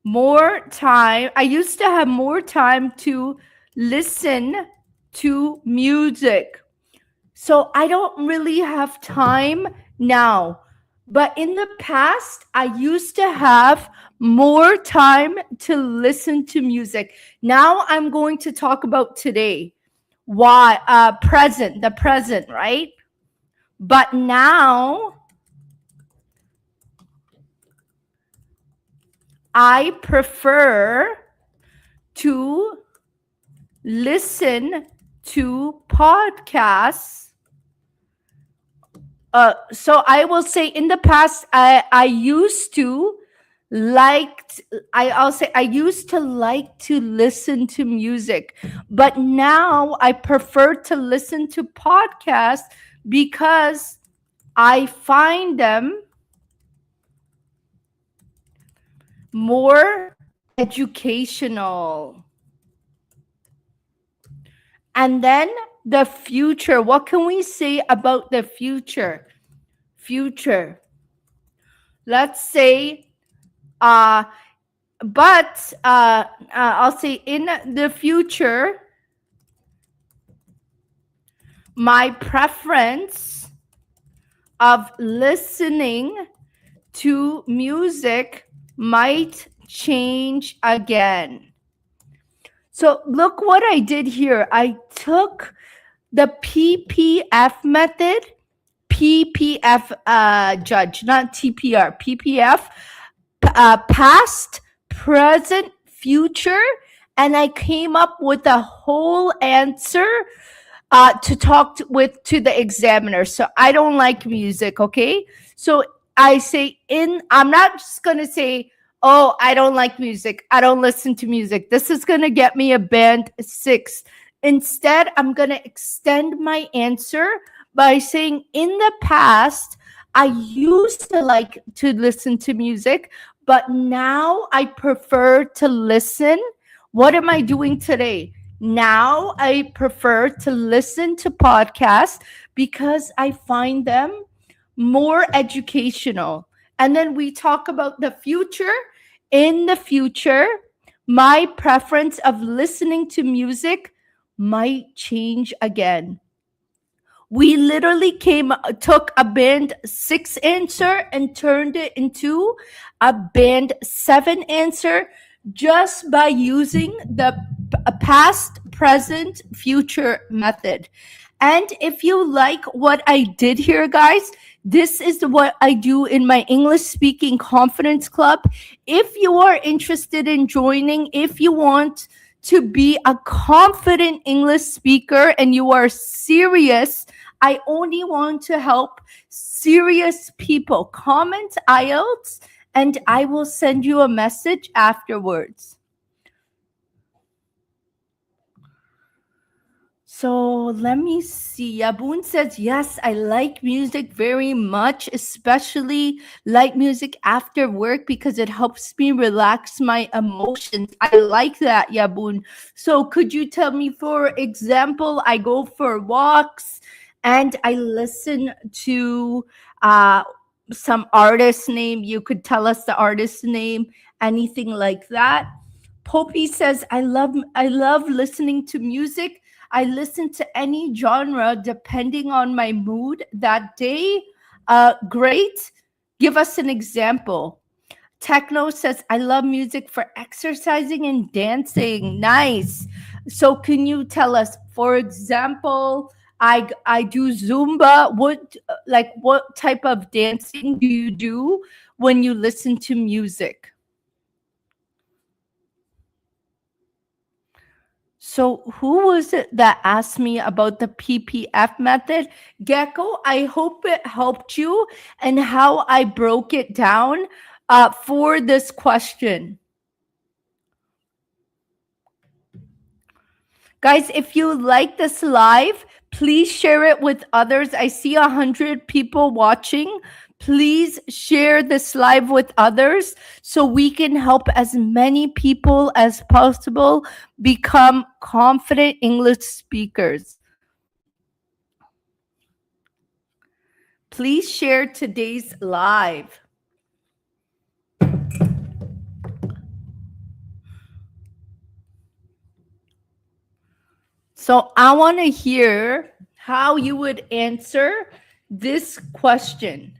have more time to listen to music. So I don't really have time now. But in the past, I used to have more time to listen to music. Now I'm going to talk about today. Why? Present, the present, right? But now I prefer to listen to podcasts. So I will say in the past, I used to liked I'll say I used to like to listen to music, but now I prefer to listen to podcasts because I find them more educational. And then the future. What can we say about the future? Future. Let's say, uh, I'll say in the future, my preference of listening to music might change again. So look what I did here. I took the PPF method, PPF judge, not TPR, PPF, past, present, future, and I came up with a whole answer to talk to the examiner. So I don't like music, okay? So I say I'm not just gonna say, oh, I don't like music. I don't listen to music. This is gonna get me a band 6. Instead, I'm gonna extend my answer by saying in the past, I used to like to listen to music, but now I prefer to listen. What am I doing today? Now I prefer to listen to podcasts because I find them more educational. And then we talk about the future. In the future, my preference of listening to music might change again. We literally took a band 6 answer and turned it into a band 7 answer just by using the past, present, future method. And if you like what I did here, guys, this is what I do in my English speaking confidence club. If you are interested in joining, if you want to be a confident English speaker and you are serious, I only want to help serious people. Comment IELTS and I will send you a message afterwards. So let me see. Yabun says, yes, I like music very much, especially like music after work because it helps me relax my emotions. I like that, Yabun. So could you tell me, for example, I go for walks and I listen to some artist name. You could tell us the artist name, anything like that. Poppy says, I love listening to music. I listen to any genre depending on my mood that day. Great. Give us an example. Techno says, I love music for exercising and dancing. Nice. So can you tell us, for example, I do Zumba. What type of dancing do you do when you listen to music? So who was it that asked me about the PPF method? Gecko, I hope it helped you and how I broke it down for this question. Guys, if you like this live, please share it with others. I see 100 people watching. Please share this live with others so we can help as many people as possible become confident English speakers. Please share today's live. So I want to hear how you would answer this question.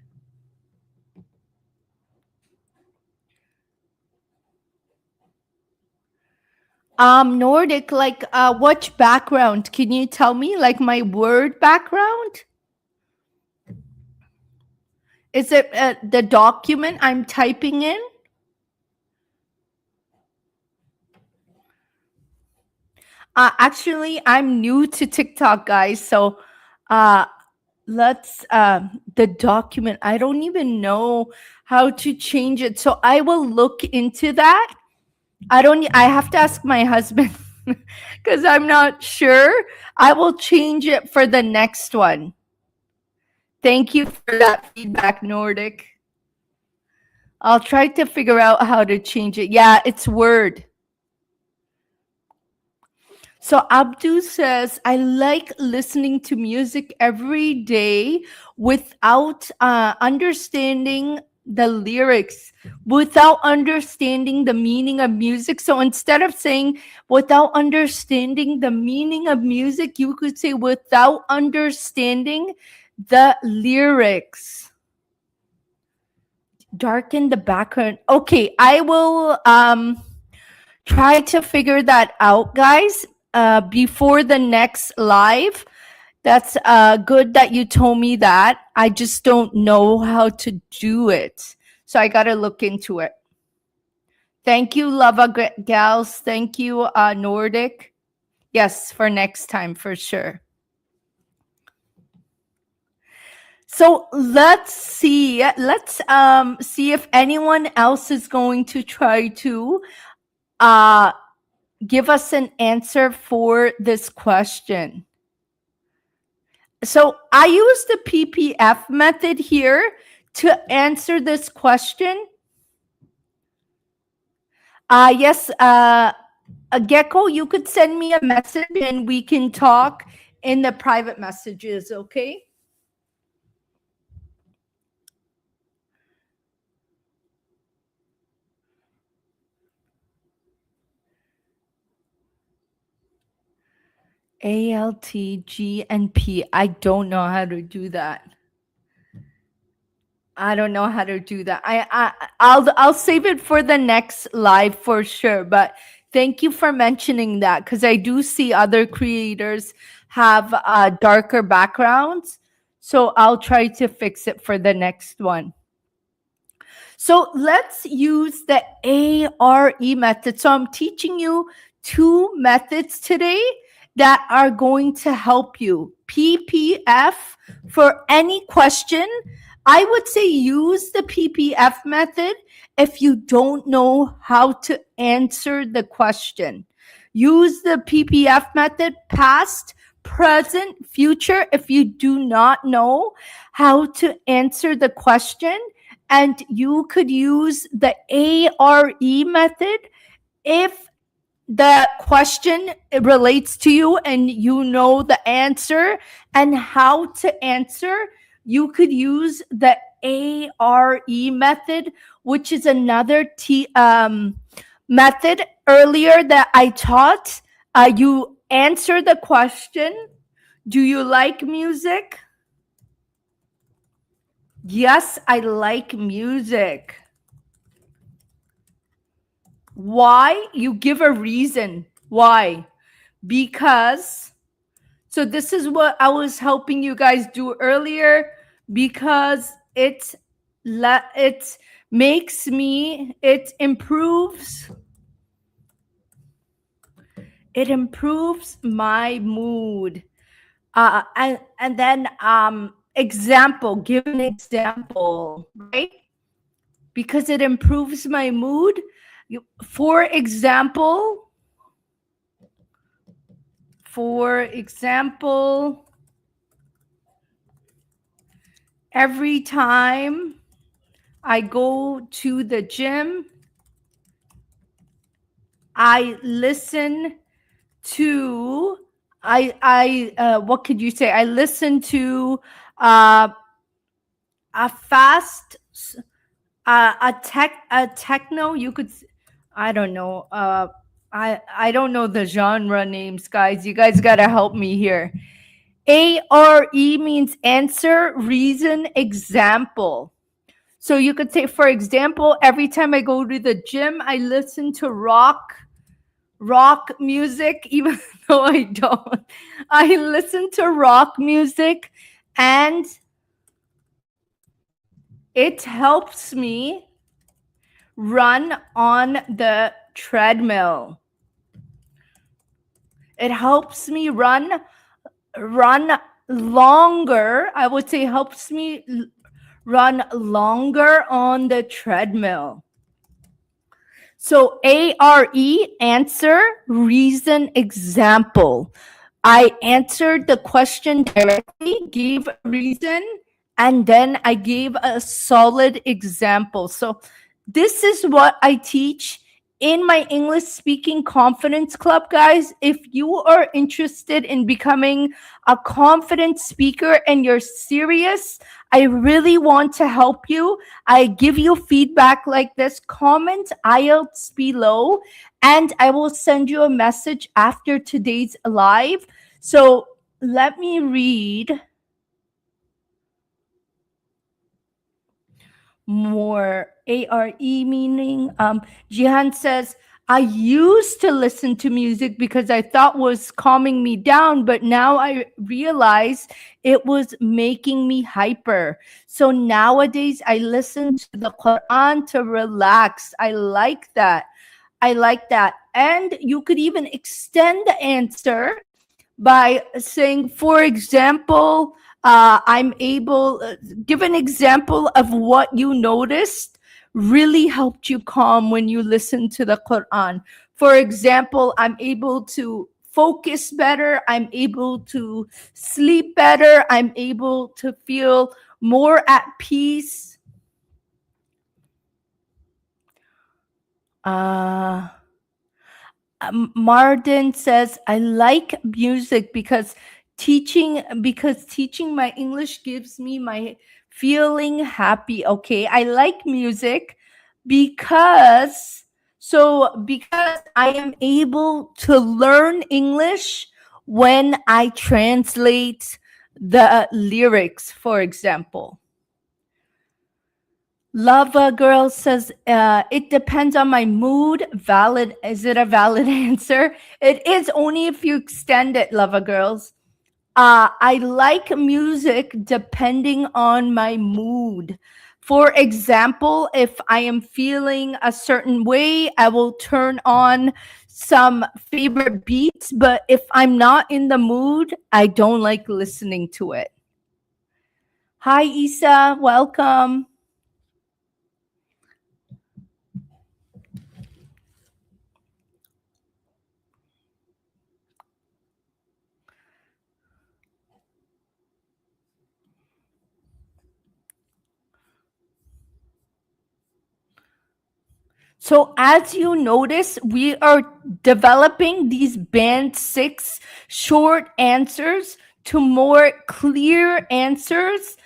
Nordic, like which background? Can you tell me? Like my word background? Is it the document I'm typing in? Actually, I'm new to TikTok, guys. So uh, let's, the document, I don't even know how to change it. So I will look into that. I have to ask my husband because I'm not sure. I will change it for the next one. Thank you for that feedback, Nordic. I'll try to figure out how to change it. Yeah, it's Word. So Abdu says, I like listening to music every day without understanding the lyrics, without understanding the meaning of music. So instead of saying without understanding the meaning of music, you could say without understanding the lyrics. Darken the background. Okay, I will try to figure that out, guys, before the next live. That's good that you told me that. I just don't know how to do it. So I got to look into it. Thank you, Lava Gals. Thank you, Nordic. Yes, for next time, for sure. So let's see. Let's see if anyone else is going to try to give us an answer for this question. So I use the PPF method here to answer this question. Yes, Gecko, you could send me a message and we can talk in the private messages, okay? A, L, T, G, and P. I don't know how to do that. I don't know how to do that. I'll save it for the next live for sure. But thank you for mentioning that, because I do see other creators have darker backgrounds. So I'll try to fix it for the next one. So let's use the ARE method. So I'm teaching you 2 methods today that are going to help you. PPF for any question. I would say use the PPF method if you don't know how to answer the question. Use the PPF method, past, present, future, if you do not know how to answer the question. And you could use the ARE method if the question relates to you and you know the answer and how to answer. You could use the ARE method, which is another method earlier that I taught. You answer the question, do you like music? Yes, I like music. Why? You give a reason. Why? Because, so this is what I was helping you guys do earlier, because it makes me, it improves my mood. And then example, give an example, right? Because it improves my mood. For example, every time I go to the gym, I listen to, what could you say? I listen to a fast, a techno, you could, I don't know. I don't know the genre names, guys. You guys got to help me here. ARE means answer, reason, example. So you could say, for example, every time I go to the gym, I listen to rock rock music, even though I don't. I listen to rock music and it helps me run on the treadmill. It helps me run longer. I would say helps me run longer on the treadmill. So ARE, answer, reason, example. I answered the question directly, gave a reason, and then I gave a solid example. So this is what I teach in my English speaking confidence club, guys. If you are interested in becoming a confident speaker and you're serious, I really want to help you. I give you feedback like this. Comment IELTS below, and I will send you a message after today's live. So let me read more. ARE meaning. Jihan says, I used to listen to music because I thought was calming me down, but now I realize it was making me hyper. So nowadays I listen to the Quran to relax. I like that. I like that. And you could even extend the answer by saying, for example, I'm able, give an example of what you noticed really helped you calm when you listen to the Quran. For example, I'm able to focus better. I'm able to sleep better. I'm able to feel more at peace. Marden says, I like music because teaching my English gives me my feeling happy. Okay, I like music because I am able to learn English when I translate the lyrics, for example. Lava Girl says, it depends on my mood. Valid. Is it a valid answer? It is only if you extend it, Lava Girls. I like music depending on my mood. For example, if I am feeling a certain way, I will turn on some favorite beats. But if I'm not in the mood, I don't like listening to it. Hi, Isa. Welcome. So as you notice, we are developing these band 6 short answers to more clear answers.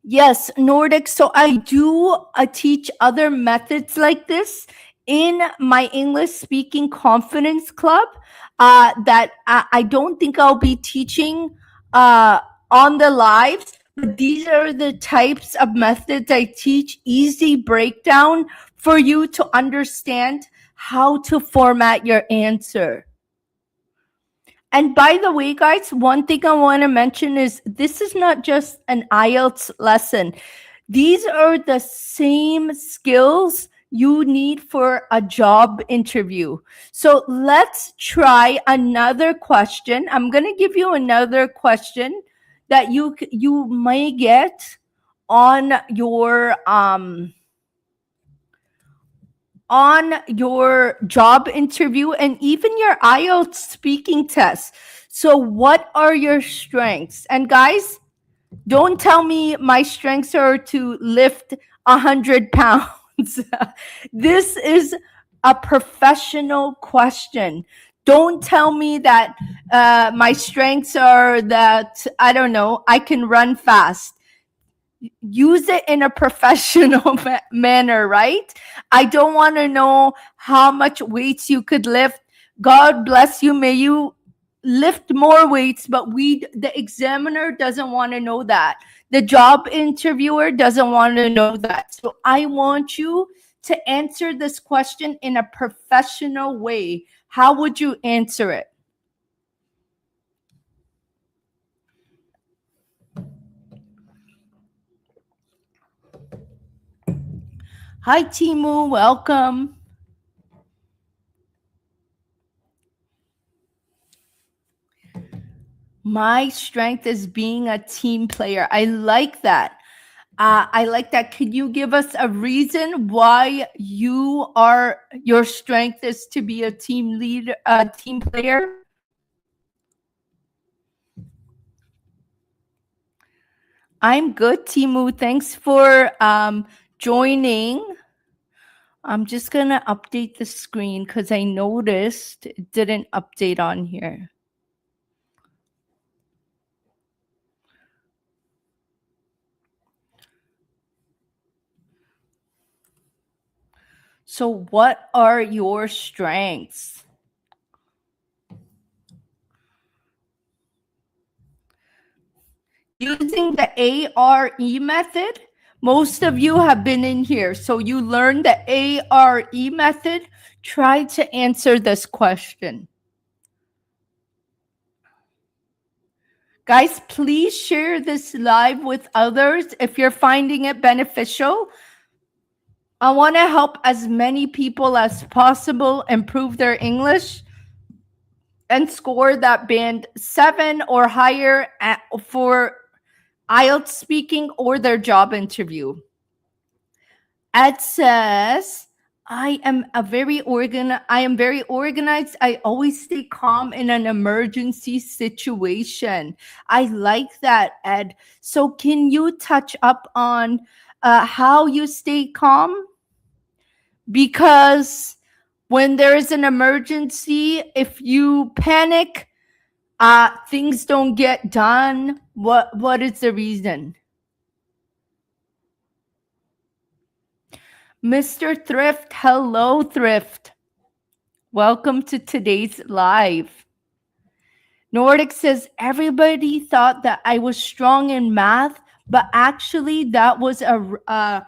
Yes, Nordic. So I do teach other methods like this in my English speaking confidence club that I don't think I'll be teaching on the lives. But these are the types of methods I teach, easy breakdown for you to understand how to format your answer. And by the way, guys, one thing I want to mention is this is not just an IELTS lesson. These are the same skills you need for a job interview. So let's try another question. I'm going to give you another question that you may get on your job interview and even your IELTS speaking test. So what are your strengths? And guys, don't tell me my strengths are to lift 100 pounds. This is a professional question. Don't tell me that my strengths are that, I don't know, I can run fast. Use it in a professional manner, right? I don't want to know how much weights you could lift. God bless you. May you lift more weights, but the examiner doesn't want to know that. The job interviewer doesn't want to know that. So I want you to answer this question in a professional way, how would you answer it? Hi, Timu. Welcome. My strength is being a team player. I like that. I like that. Could you give us a reason why your strength is to be a team leader, a team player? I'm good, Timu. Thanks for joining. I'm just gonna update the screen because I noticed it didn't update on here. So what are your strengths? Using the ARE method, most of you have been in here. So you learned the ARE method. Try to answer this question. Guys, please share this live with others if you're finding it beneficial. I want to help as many people as possible improve their English and score that band 7 or higher for IELTS speaking or their job interview. Ed says, I am very organized. I always stay calm in an emergency situation. I like that, Ed. So can you touch up on how you stay calm? Because when there is an emergency, if you panic, things don't get done. What is the reason? Mr. Thrift, hello, Thrift. Welcome to today's live. Nordic says, everybody thought that I was strong in math, but actually that was a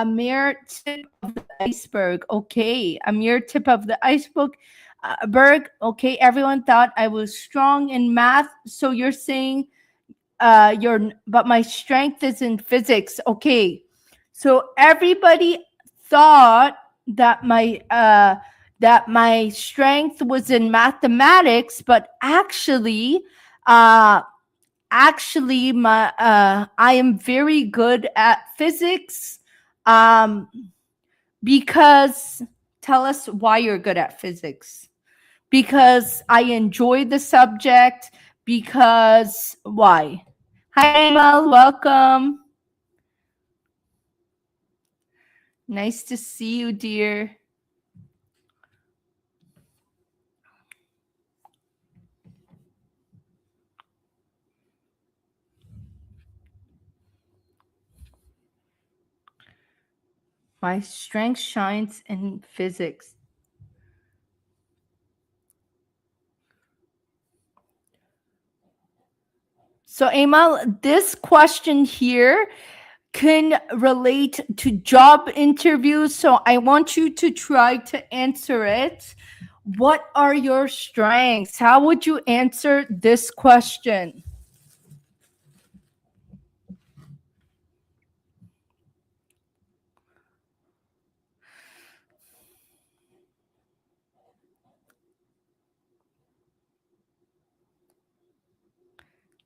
mere tip of the iceberg. Okay, a mere tip of the iceberg. Okay, everyone thought I was strong in math. So you're saying but my strength is in physics. Okay, so everybody thought that my strength was in mathematics, but actually I am very good at physics. Because tell us why you're good at physics. Because I enjoy the subject. Because why? Hi, Amal. Welcome. Nice to see you, dear. My strength shines in physics. So, Amal, this question here can relate to job interviews. So I want you to try to answer it. What are your strengths? How would you answer this question?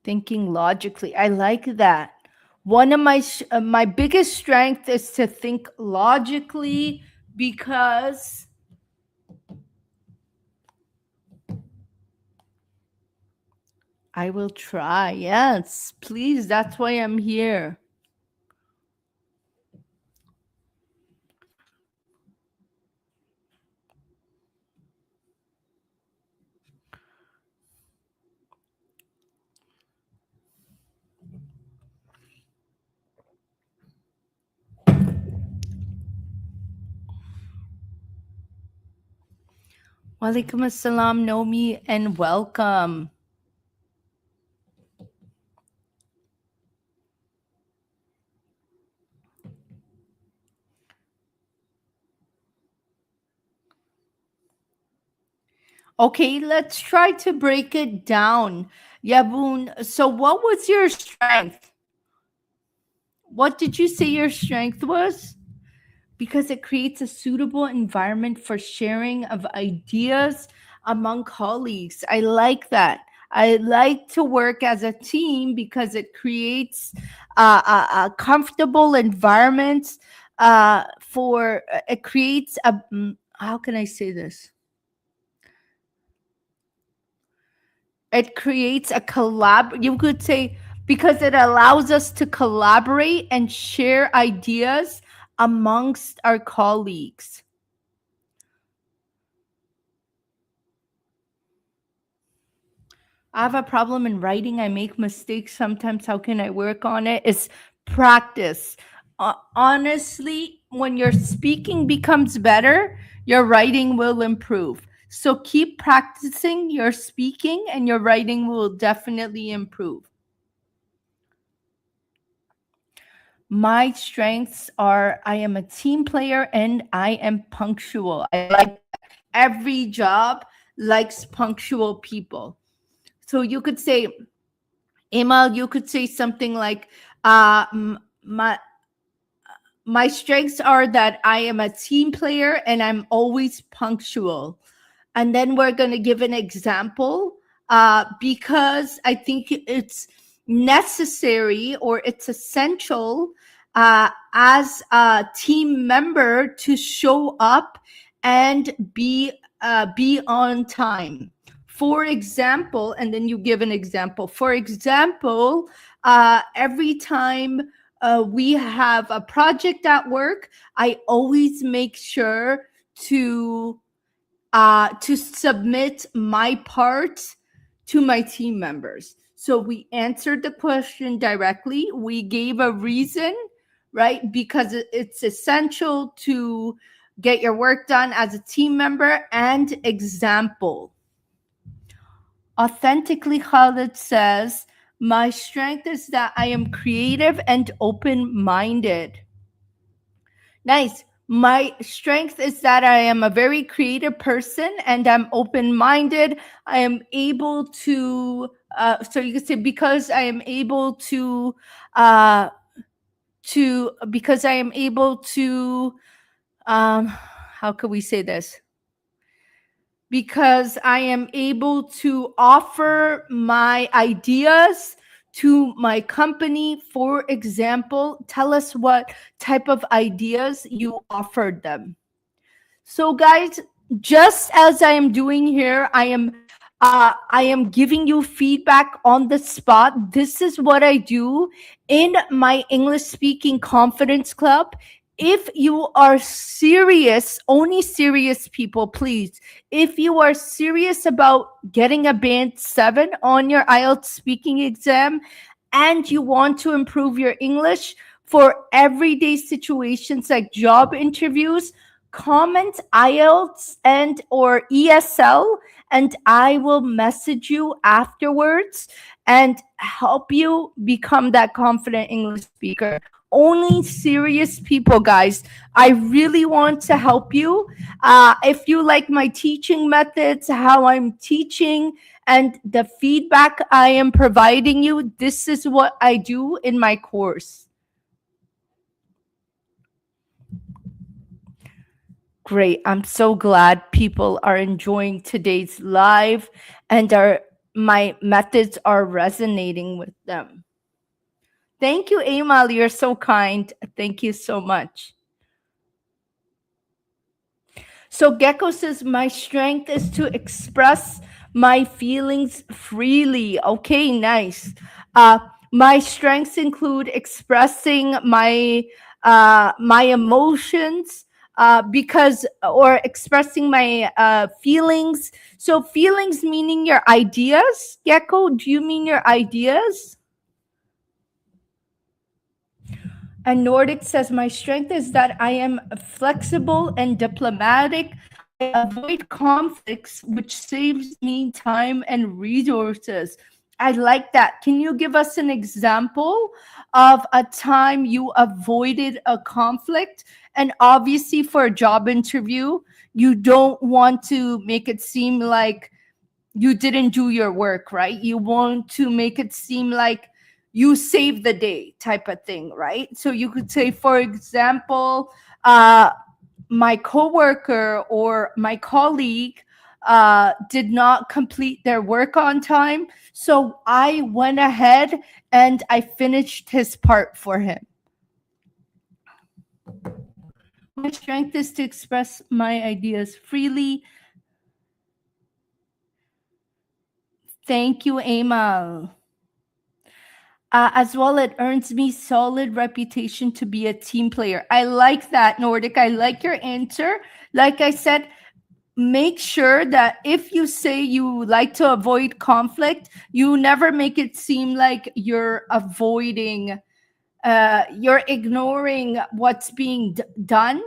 Thinking logically. I like that. One of my biggest strength is to think logically because I will try. Yes, please. That's why I'm here. Walaikum assalam, Nomi, and welcome. Okay, let's try to break it down. Yabun, so what was your strength? What did you say your strength was? Because it creates a suitable environment for sharing of ideas among colleagues. I like that. I like to work as a team because it creates a comfortable environment for it creates a how can I say this? It creates a collab. You could say because it allows us to collaborate and share ideas amongst our colleagues. I have a problem in writing. I make mistakes sometimes. How can I work on it? It's practice. Honestly, when your speaking becomes better, your writing will improve. So keep practicing your speaking, and your writing will definitely improve. My strengths are I am a team player and I am punctual. I like that. Every job likes punctual people. So you could say, Amal, you could say something like, my strengths are that I am a team player and I'm always punctual. And then we're going to give an example because I think it's necessary or it's essential as a team member to show up and be on time. For example, and then you give an example. For example, every time we have a project at work, I always make sure to submit my part to my team members. So we answered the question directly. We gave a reason, right? Because it's essential to get your work done as a team member. And example. Authentically, Khalid says, my strength is that I am creative and open minded. Nice. My strength is that I am a very creative person and I'm open minded. I am able to, so you could say, because I am able because I am able to, how could we say this? Because I am able to offer my ideas to my company. For example, tell us what type of ideas you offered them. So, guys, just as I am doing here, I am giving you feedback on the spot. This is what I do in my English speaking confidence club. If you are serious, only serious people, please. If you are serious about getting a band 7 on your IELTS speaking exam and you want to improve your English for everyday situations like job interviews, comment IELTS and or ESL, and I will message you afterwards and help you become that confident English speaker. Only serious people, guys. I really want to help you. If you like my teaching methods, how I'm teaching, and the feedback I am providing you, this is what I do in my course. Great. I'm so glad people are enjoying today's live and are my methods are resonating with them. Thank you, Amal. You're so kind. Thank you so much. So Gecko says, my strength is to express my feelings freely. Okay, nice. Uh, my strengths include expressing my emotions because or expressing my feelings. So feelings meaning your ideas. Gecko, do you mean your ideas? And Nordic says, my strength is that I am flexible and diplomatic. I avoid conflicts, which saves me time and resources. I like that. Can you give us an example of a time you avoided a conflict? And obviously, for a job interview, you don't want to make it seem like you didn't do your work, right? You want to make it seem like you saved the day type of thing, right? So you could say, for example, my coworker or my colleague did not complete their work on time. So I went ahead and I finished his part for him. My strength is to express my ideas freely. Thank you, Amal. As well, it earns me solid reputation to be a team player. I like that, Nordic. I like your answer. Like I said, make sure that if you say you like to avoid conflict, you never make it seem like you're avoiding, you're ignoring what's being done.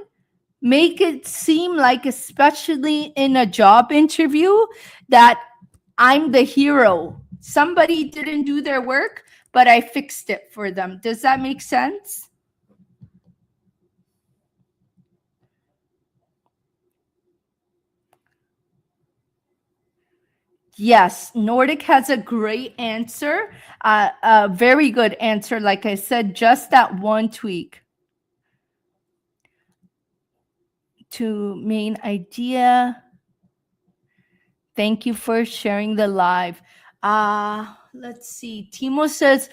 Make it seem like, especially in a job interview, that I'm the hero. Somebody didn't do their work, but I fixed it for them. Does that make sense? Yes, Nordic has a great answer, a very good answer. Like I said, just that one tweak to main idea. Thank you for sharing the live. Let's see. Timo says,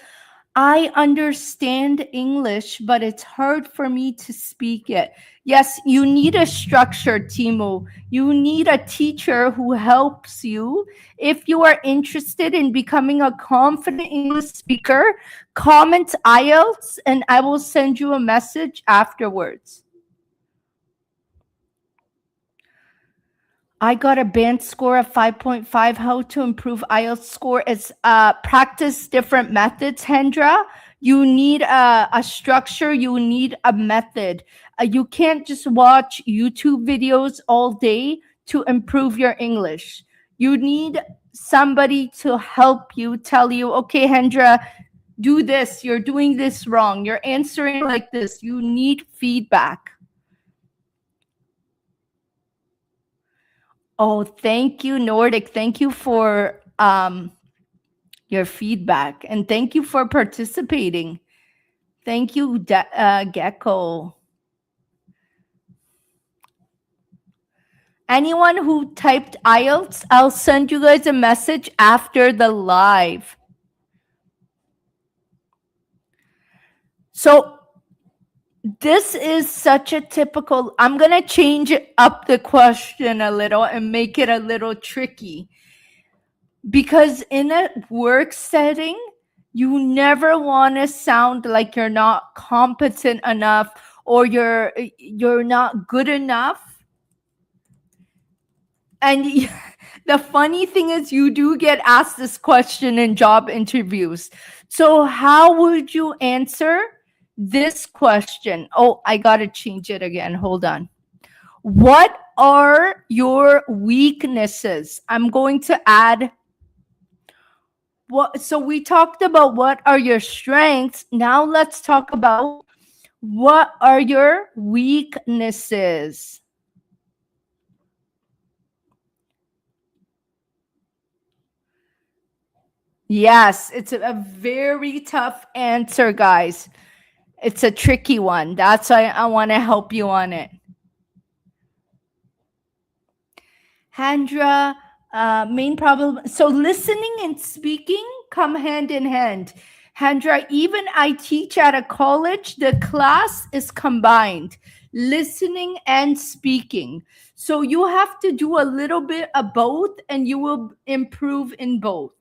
I understand English, but it's hard for me to speak it. Yes, you need a structure, Timo. You need a teacher who helps you. If you are interested in becoming a confident English speaker, comment IELTS and I will send you a message afterwards. I got a band score of 5.5. How to improve IELTS score is practice different methods, Hendra. You need a structure. You need a method. You can't just watch YouTube videos all day to improve your English. You need somebody to help you, tell you, okay, Hendra, do this. You're doing this wrong. You're answering like this. You need feedback. Oh, thank you, Nordic. Thank you for your feedback, and thank you for participating. Thank you, Gecko. Anyone who typed IELTS, I'll send you guys a message after the live. So this is such a typical, I'm going to change up the question a little and make it a little tricky. Because in a work setting, you never want to sound like you're not competent enough or you're not good enough. And the funny thing is, you do get asked this question in job interviews. So how would you answer this question? Oh, I got to change it again. Hold on. What are your weaknesses? I'm going to add so we talked about what are your strengths. Now let's talk about what are your weaknesses. Yes, it's a very tough answer, guys. It's a tricky one. That's why I want to help you on it. Handra, main problem. So listening and speaking come hand in hand. Handra, even I teach at a college, the class is combined, listening and speaking. So you have to do a little bit of both and you will improve in both.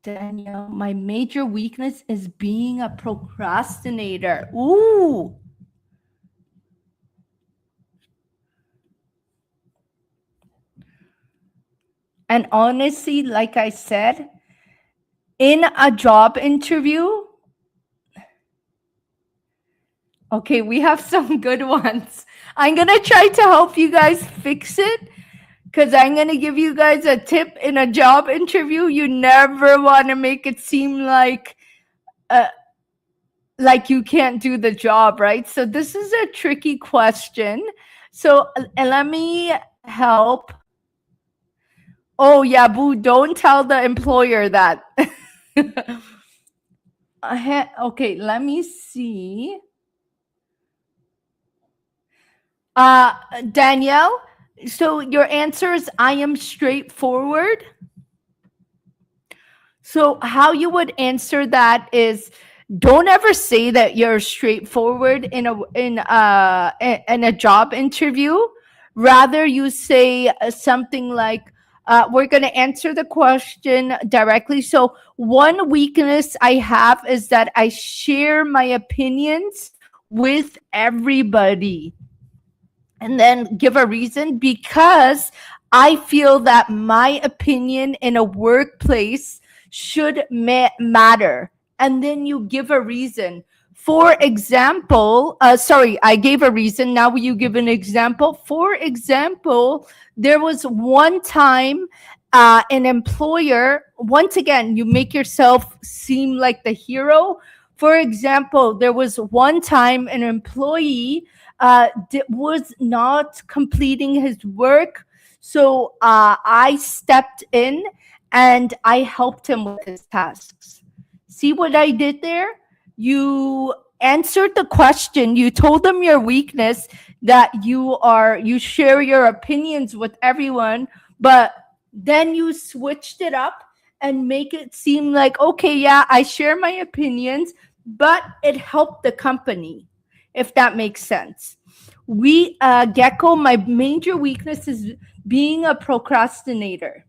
Danielle, my major weakness is being a procrastinator. Ooh. And honestly, like I said, in a job interview, okay, we have some good ones. I'm going to try to help you guys fix it because I'm going to give you guys a tip in a job interview. You never want to make it seem like like you can't do the job, right? So this is a tricky question. So let me help. Oh yeah, boo, don't tell the employer that. Okay, let me see. Danielle, so your answer is I am straightforward. So how you would answer that is, don't ever say that you're straightforward in a job interview. Rather, you say something like, we're going to answer the question directly. So one weakness I have is that I share my opinions with everybody, and then give a reason, because I feel that my opinion in a workplace should matter. And then you give a reason. For example, sorry, I gave a reason. Now you give an example. For example, there was one time an employer, once again, you make yourself seem like the hero. For example, there was one time an employee was not completing his work. So I stepped in and I helped him with his tasks. See what I did there? You answered the question. You told them your weakness, that you share your opinions with everyone, but then you switched it up and make it seem like, okay, yeah, I share my opinions, but it helped the company, if that makes sense. Gecko, my major weakness is being a procrastinator.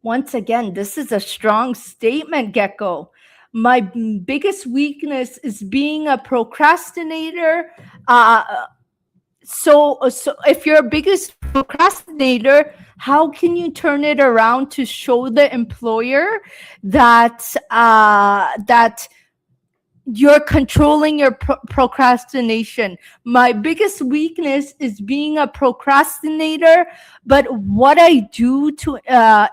Once again, this is a strong statement, Gecko. My biggest weakness is being a procrastinator. So if you're a biggest procrastinator, how can you turn it around to show the employer that that you're controlling your procrastination? My biggest weakness is being a procrastinator, but what I do to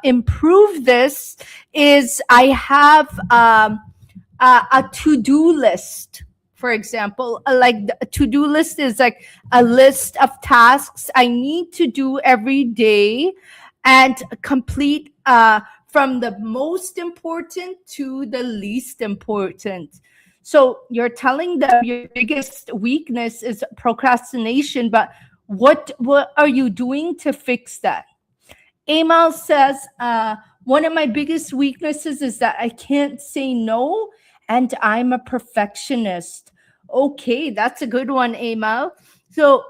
improve this is I have a to-do list. For example, like a to-do list is like a list of tasks I need to do every day and complete from the most important to the least important. So you're telling them your biggest weakness is procrastination, but what are you doing to fix that? Amal says, one of my biggest weaknesses is that I can't say no, and I'm a perfectionist. Okay, that's a good one, Amal. So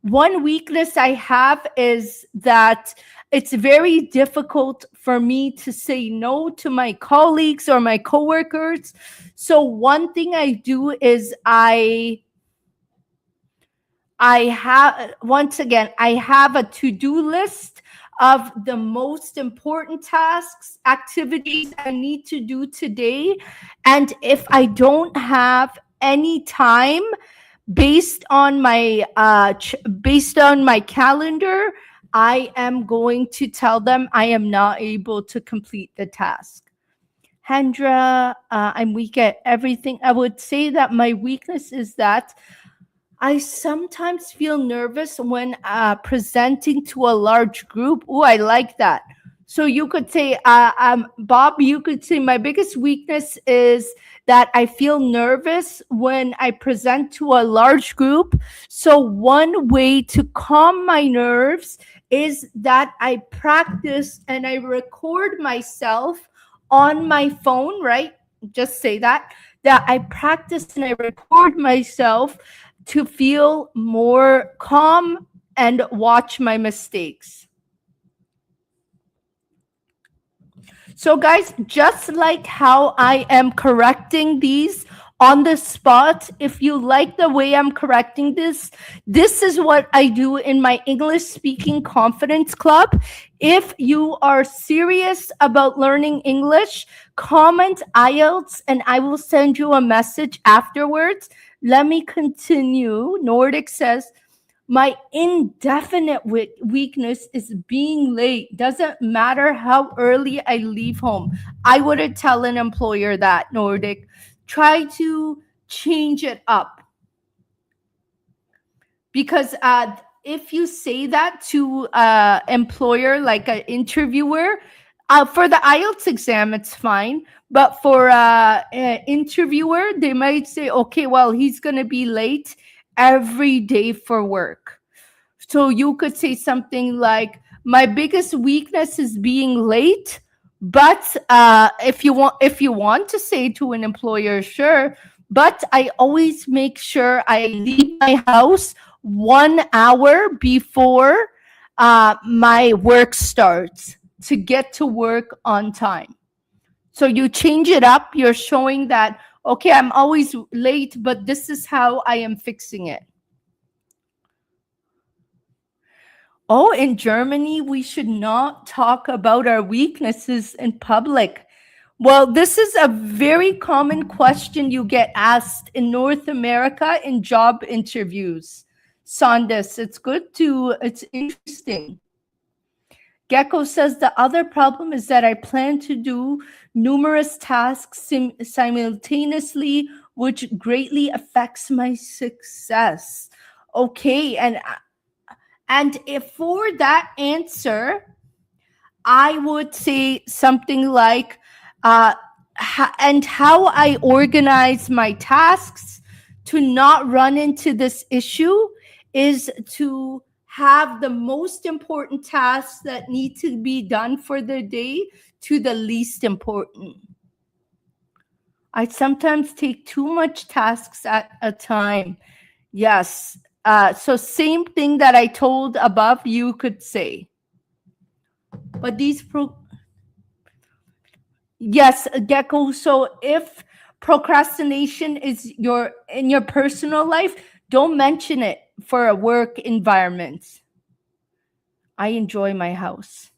one weakness I have is that it's very difficult for me to say no to my colleagues or my coworkers. So one thing I do is I have, once again, I have a to-do list of the most important tasks, activities I need to do today. And if I don't have any time based on my calendar, I am going to tell them I am not able to complete the task. Hendra, I'm weak at everything. I would say that my weakness is that I sometimes feel nervous when presenting to a large group. Oh, I like that. So you could say, Bob, you could say my biggest weakness is that I feel nervous when I present to a large group. So one way to calm my nerves is that I practice and I record myself on my phone, right? Just say that I practice and I record myself to feel more calm and watch my mistakes. So guys, just like how I am correcting these on the spot, if you like the way I'm correcting this is what I do in my English speaking confidence club. If you are serious about learning English, comment IELTS and I will send you a message afterwards. Let me continue. Nordic says, my indefinite weakness is being late. Doesn't matter how early I leave home. I wouldn't tell an employer that, Nordic. try to change it up. Because if you say that to an employer, like an interviewer, for the IELTS exam, it's fine. But for an interviewer, they might say, okay, well, he's going to be late every day for work. So you could say something like, my biggest weakness is being late. But if you want to say to an employer, sure, but I always make sure I leave my house 1 hour before my work starts to get to work on time. So you change it up. You're showing that, okay, I'm always late, but this is how I am fixing it. Oh, in Germany, we should not talk about our weaknesses in public. Well, this is a very common question you get asked in North America in job interviews. Sandis, it's interesting. Gecko says the other problem is that I plan to do numerous tasks simultaneously, which greatly affects my success. Okay, and if for that answer, I would say something like, and how I organize my tasks to not run into this issue is to have the most important tasks that need to be done for the day to the least important. I sometimes take too much tasks at a time. Yes. So same thing that I told above, you could say. But yes, Gecko. So if procrastination is in your personal life, don't mention it for a work environment. I enjoy my house.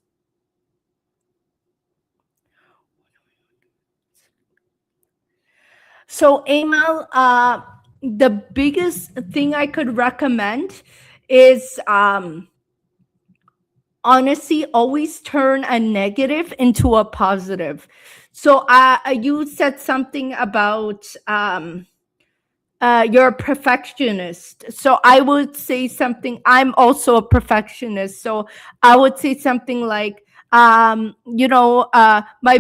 So Amal, the biggest thing I could recommend is honestly always turn a negative into a positive. So you said something about you're a perfectionist. So I would say something, I'm also a perfectionist. So I would say something like, my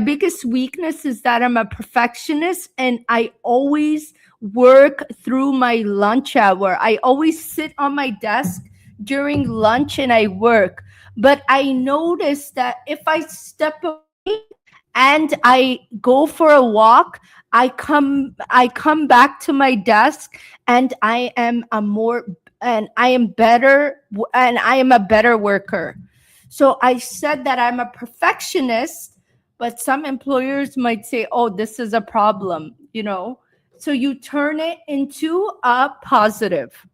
biggest weakness is that I'm a perfectionist and I always work through my lunch hour. I always sit on my desk during lunch and I work. But I noticed that if I step away and I go for a walk, I come back to my desk and I am a better worker. So I said that I'm a perfectionist, but some employers might say, "Oh, this is a problem," you know. So you turn it into a positive.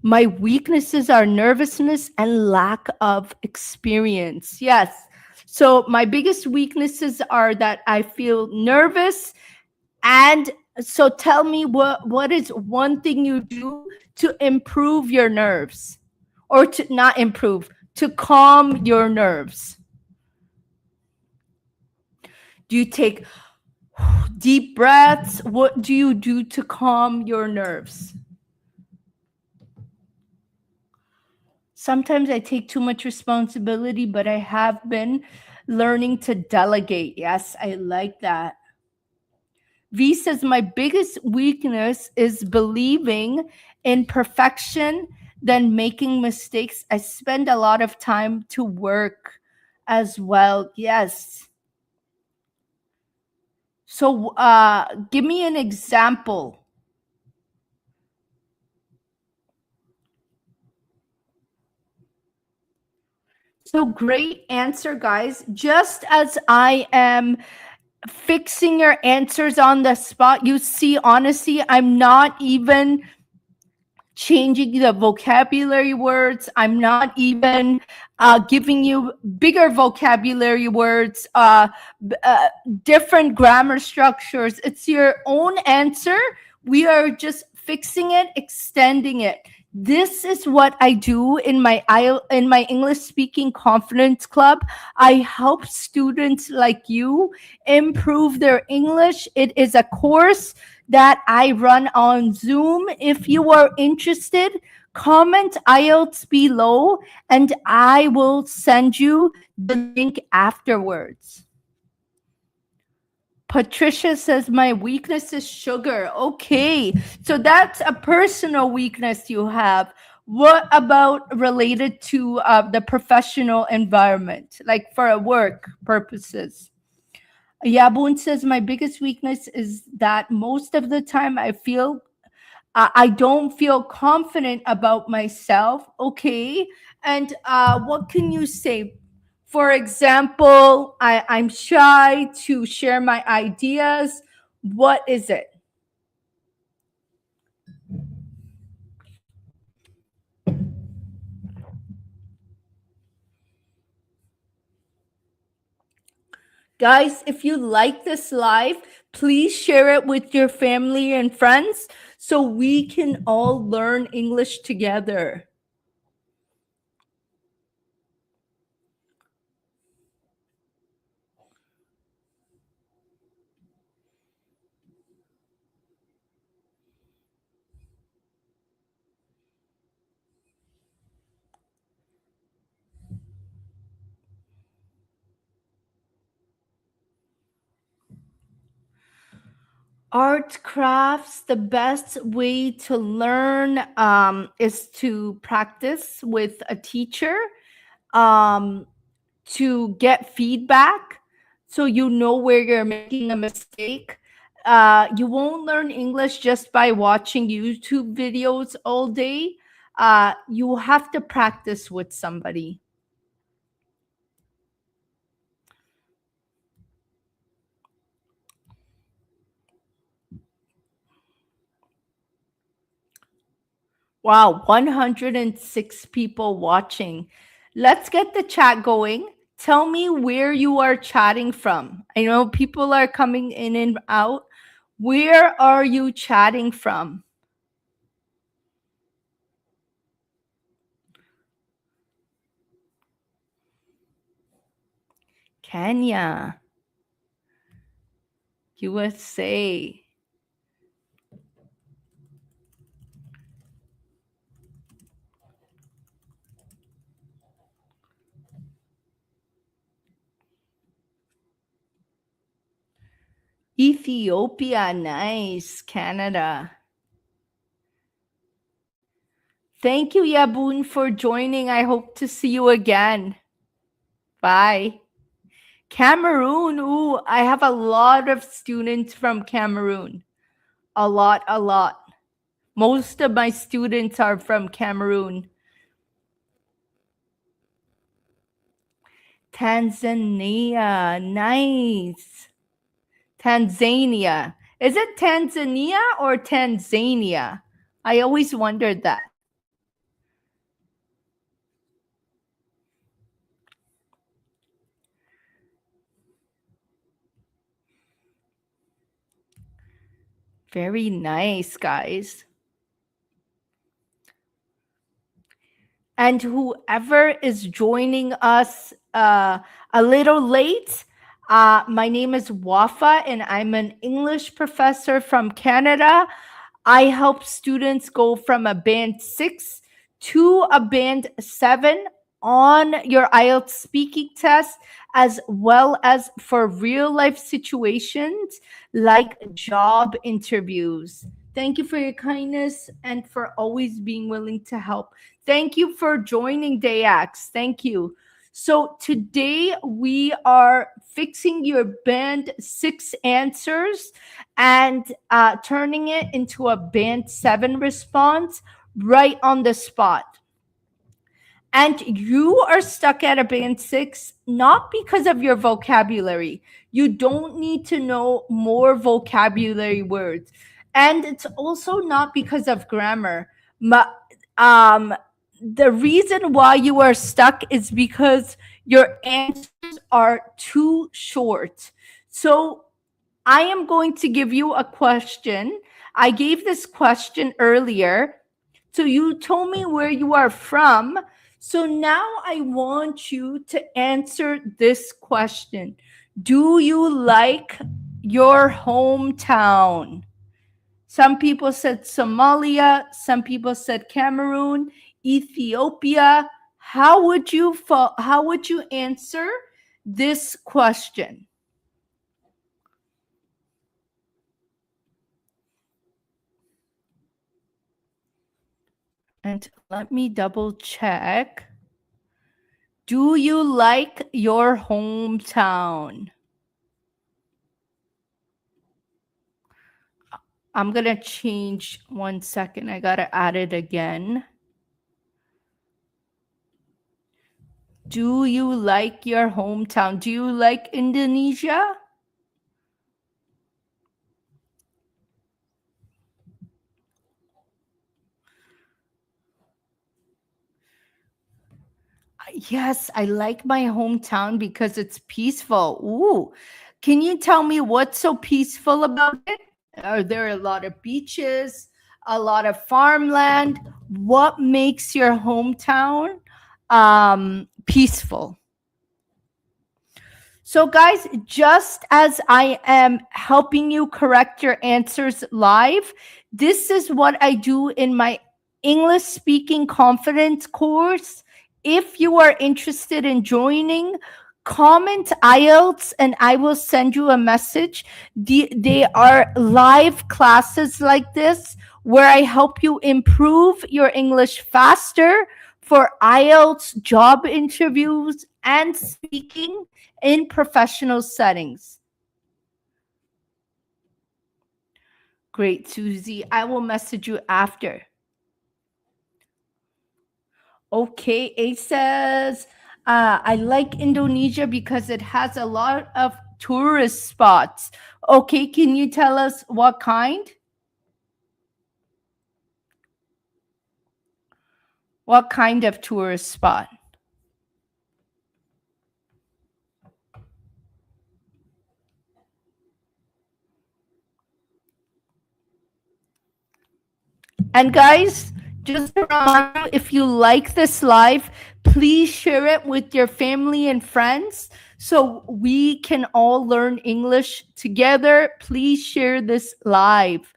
My weaknesses are nervousness and lack of experience. Yes. So my biggest weaknesses are that I feel nervous. And so tell me, what is one thing you do to improve your nerves, or to not improve, to calm your nerves? Do you take deep breaths? What do you do to calm your nerves? Sometimes I take too much responsibility, but I have been learning to delegate. Yes, I like that. V says, my biggest weakness is believing in perfection, then making mistakes. I spend a lot of time to work as well. Yes. So give me an example. So great answer, guys. Just as I am fixing your answers on the spot, you see, honestly, I'm not even changing the vocabulary words. I'm not even giving you bigger vocabulary words, different grammar structures. It's your own answer. We are just fixing it, extending it. This is what I do in my English speaking confidence club. I help students like you improve their English. It is a course that I run on Zoom. If you are interested, comment IELTS below and I will send you the link afterwards. Patricia says, my weakness is sugar. Okay, so that's a personal weakness you have. What about related to the professional environment, like for a work purposes? Yabun says, my biggest weakness is that most of the time I don't feel confident about myself. Okay. And what can you say? For example, I'm shy to share my ideas. What is it? Guys, if you like this live, please share it with your family and friends so we can all learn English together. Art crafts, the best way to learn is to practice with a teacher, um, to get feedback so you know where you're making a mistake. You won't learn English just by watching YouTube videos all day. You have to practice with somebody. Wow, 106 people watching. Let's get the chat going. Tell me where you are chatting from. I know people are coming in and out. Where are you chatting from? Kenya, USA. Ethiopia, nice. Canada. Thank you, Yabun, for joining. I hope to see you again. Bye. Cameroon. Ooh, I have a lot of students from Cameroon. A lot, a lot. Most of my students are from Cameroon. Tanzania, nice. Tanzania. Is it Tanzania or Tanzania? I always wondered that. Very nice, guys. And whoever is joining us a little late, my name is Wafa, and I'm an English professor from Canada. I help students go from a band 6 to a band 7 on your IELTS speaking test, as well as for real life situations like job interviews. Thank you for your kindness and for always being willing to help. Thank you for joining Dayax. Thank you. So today we are fixing your band 6 answers and turning it into a band 7 response right on the spot. And you are stuck at a band 6 not because of your vocabulary. You don't need to know more vocabulary words. And it's also not because of grammar. Um, the reason why you are stuck is because your answers are too short. So I am going to give you a question. I gave this question earlier So you told me where you are from. So now I want you to answer this question. Do you like your hometown? Some people said Somalia, some people said Cameroon, Ethiopia. How would you answer this question? And let me double check. Do you like your hometown? I'm going to change 1 second. I got to add it again. Do you like your hometown? Do you like Indonesia? Yes, I like my hometown because it's peaceful. Ooh, can you tell me what's so peaceful about it? Are there a lot of beaches, a lot of farmland? What makes your hometown peaceful? So, guys, just as I am helping you correct your answers live, this is what I do in my English speaking confidence course. If you are interested in joining, comment IELTS and I will send you a message. They are live classes like this where I help you improve your English faster for IELTS job interviews and speaking in professional settings. Great, Susie. I will message you after. Okay, A says, I like Indonesia because it has a lot of tourist spots. Okay, can you tell us what kind? What kind of tourist spot? And guys, just a reminder, if you like this live, please share it with your family and friends so we can all learn English together. Please share this live.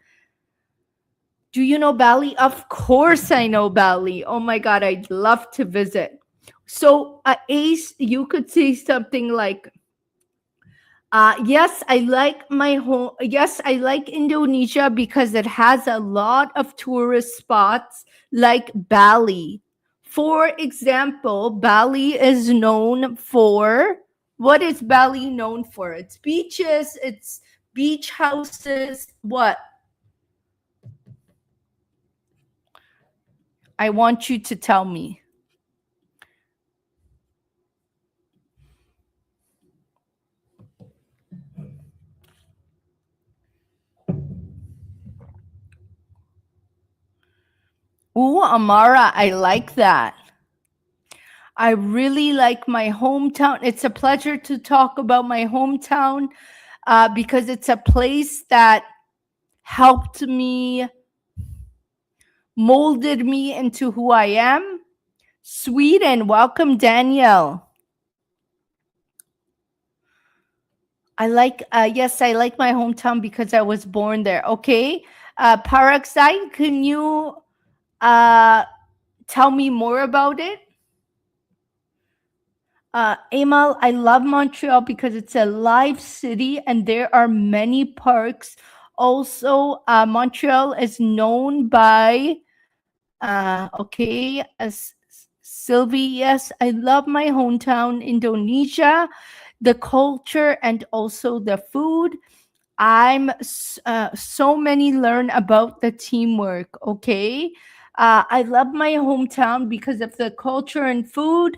Do you know Bali? Of course I know Bali. Oh my God, I'd love to visit. So, Ace, you could say something like, yes, I like my home. Yes, I like Indonesia because it has a lot of tourist spots like Bali. For example, Bali is known for what is Bali known for? It's beaches, it's beach houses. What? I want you to tell me. Ooh, Amara, I like that. I really like my hometown. It's a pleasure to talk about my hometown because it's a place that helped me, molded me into who I am. Sweden, welcome, Danielle. Yes, I like my hometown because I was born there. Okay. Paraxai, can you tell me more about it? Amal, I love Montreal because it's a live city and there are many parks. Also, Montreal is known by, okay, as Sylvie, yes, I love my hometown, Indonesia, the culture and also the food. So many learn about the teamwork, okay? I love my hometown because of the culture and food.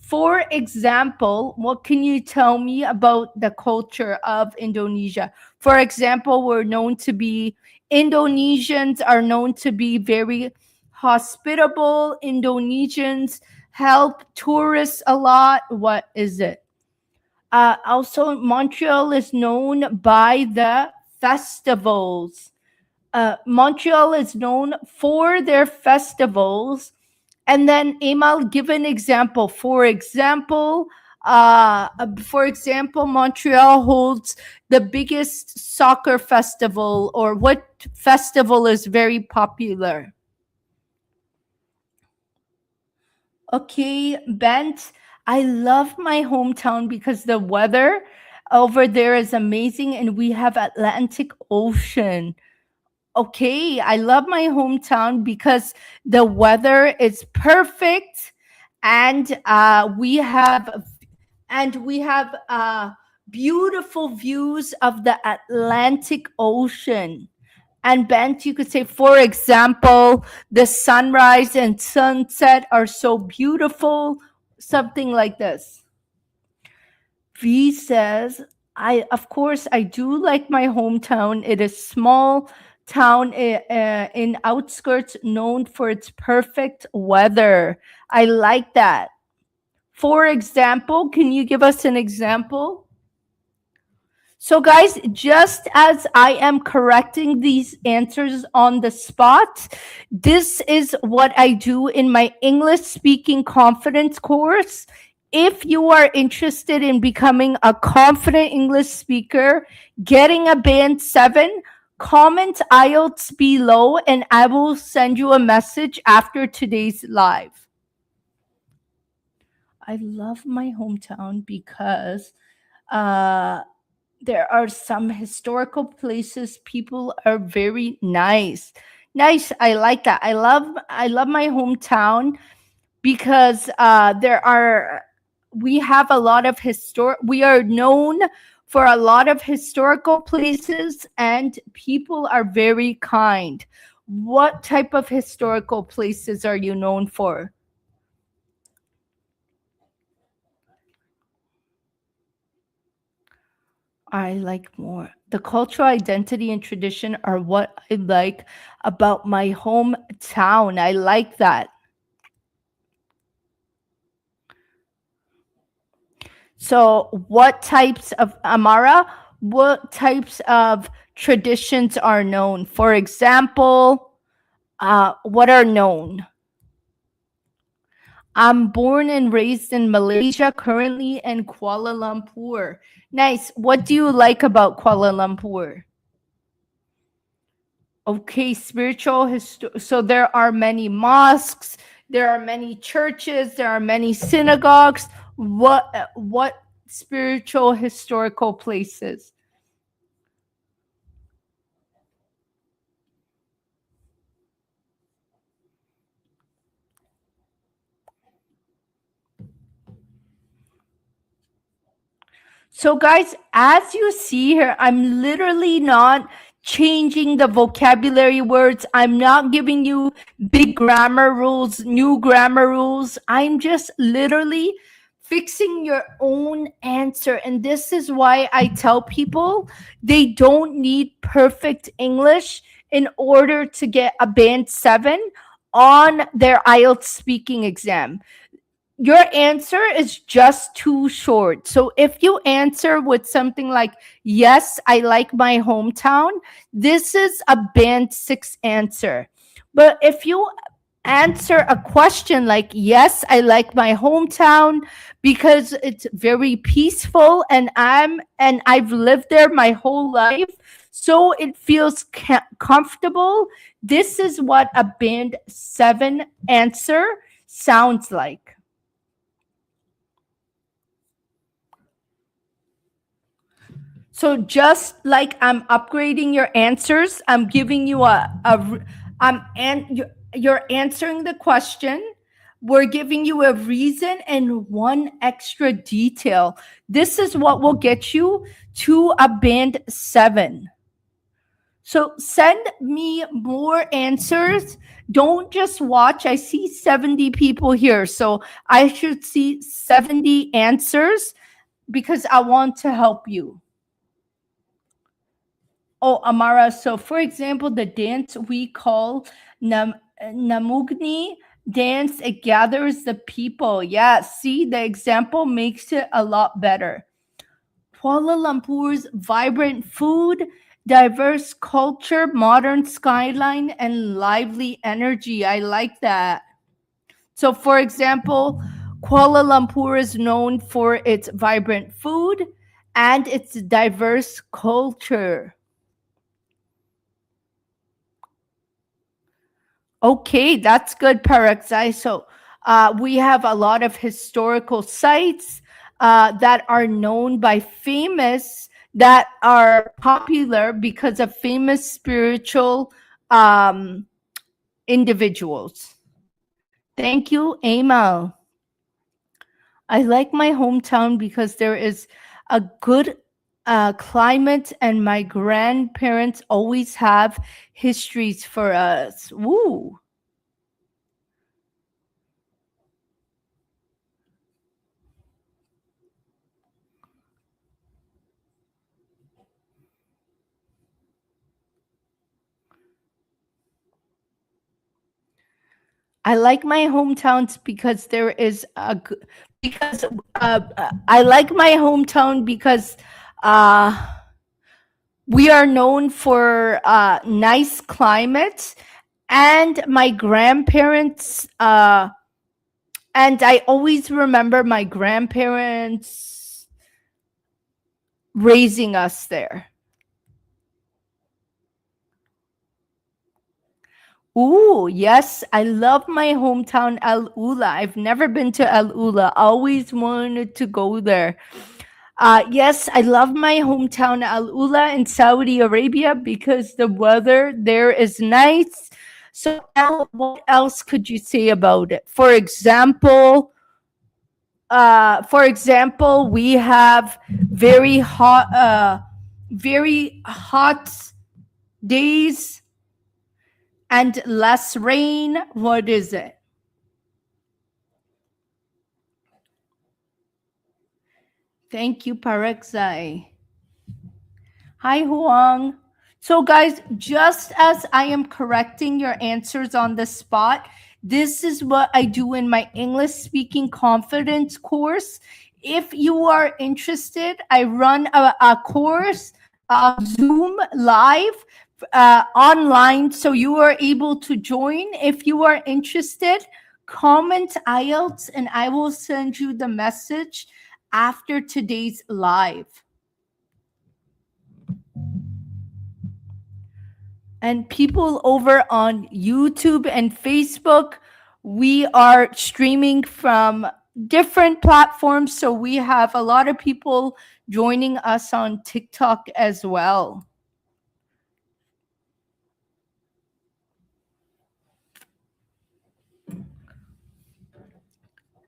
For example, what can you tell me about the culture of Indonesia? For example, Indonesians are known to be very hospitable. Indonesians help tourists a lot. What is it? Also, Montreal is known by the festivals. Montreal is known for their festivals. And then Amal, give an example. For example, Montreal holds the biggest soccer festival, or what festival is very popular? Okay, Bent, I love my hometown because the weather over there is amazing and we have Atlantic Ocean. Okay, I love my hometown because the weather is perfect, and we have beautiful views of the Atlantic Ocean. And Bent, you could say, for example, the sunrise and sunset are so beautiful, something like this. V says, I of course I do like my hometown. It is small town in outskirts known for its perfect weather. I like that. For example, can you give us an example? So, guys, just as I am correcting these answers on the spot, this is what I do in my English speaking confidence course. If you are interested in becoming a confident English speaker, getting a band 7, comment IELTS below and I will send you a message after today's live. I love my hometown because uh there are some historical places. People are very nice. I like that. I love my hometown because there are we have a lot of we are known for a lot of historical places and people are very kind. What type of historical places are you known for? I like more. The cultural identity and tradition are what I like about my hometown. I like that. So, what types of Amara? What types of traditions are known? For example, what are known? I'm born and raised in Malaysia, currently in Kuala Lumpur. Nice. What do you like about Kuala Lumpur? Okay, so there are many mosques, there are many churches, there are many synagogues. What spiritual historical places? So, guys, as you see here, I'm literally not changing the vocabulary words. I'm not giving you big grammar rules, new grammar rules. I'm just literally fixing your own answer. And this is why I tell people they don't need perfect English in order to get a band 7 on their IELTS speaking exam. Your answer is just too short. So if you answer with something like, yes, I like my hometown, this is a band 6 answer. But if you answer a question like, yes, I like my hometown because it's very peaceful and I've lived there my whole life, so it feels comfortable. This is what a band 7 answer sounds like. So just like I'm upgrading your answers, I'm giving you you're answering the question. We're giving you a reason and one extra detail. This is what will get you to a band 7. So send me more answers. Don't just watch. I see 70 people here. So I should see 70 answers because I want to help you. Oh, Amara. So, for example, the dance we call Namugni dance, it gathers the people. Yeah, see, the example makes it a lot better. Kuala Lumpur's vibrant food, Diverse culture, modern skyline, and lively energy. I like that. So, for example, Kuala Lumpur is known for its vibrant food and its diverse culture. Okay, that's good, Paraxai. So, we have a lot of historical sites that are known by famous, that are popular because of famous spiritual um, individuals. Thank you, Amal. I like my hometown because there is a good climate, and my grandparents always have histories for us. Woo! I like my hometowns because there is because I like my hometown because uh, we are known for nice climate, and my grandparents and I always remember my grandparents raising us there. Ooh, yes, I love my hometown Al Ula. I've never been to Al Ula. Always wanted to go there. Yes, I love my hometown Al Ula in Saudi Arabia because the weather there is nice. So, Al, what else could you say about it? For example, we have very hot days and less rain. What is it? Thank you, Parexai. Hi, Huang. So, guys, just as I am correcting your answers on the spot, this is what I do in my English speaking confidence course. If you are interested, I run a course, Zoom live, online, so you are able to join. If you are interested, comment IELTS and I will send you the message after today's live. And people over on YouTube and Facebook, we are streaming from different platforms. So we have a lot of people joining us on TikTok as well.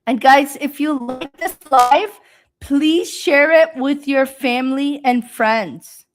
And guys, if you like this live, please share it with your family and friends.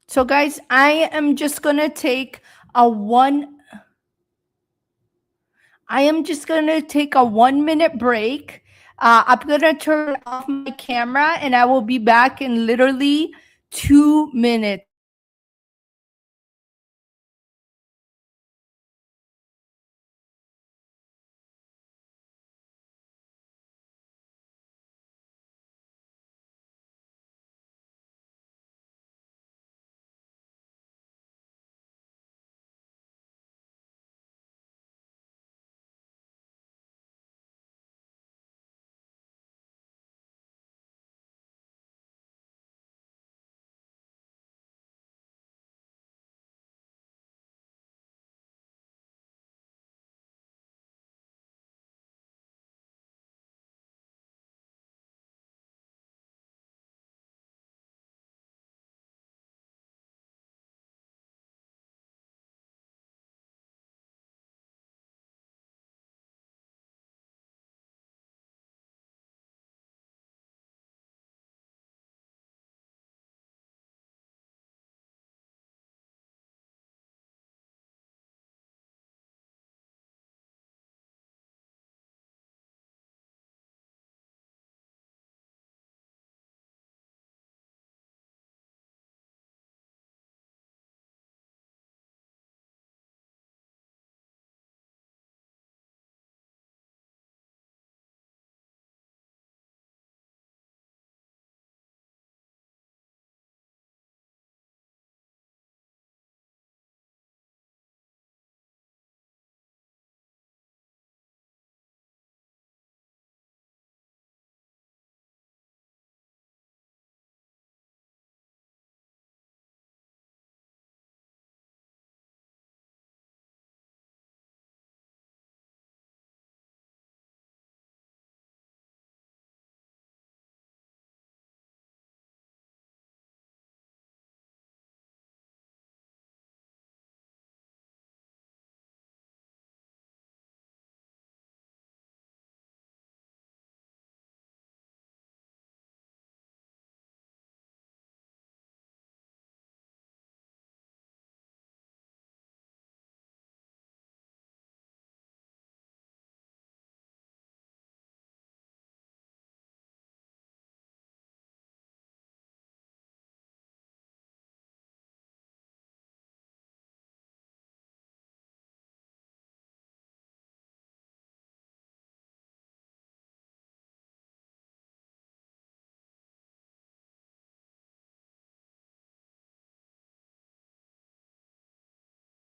So guys, I am just going to take a 1-minute break. I'm going to turn off my camera and I will be back in literally 2 minutes.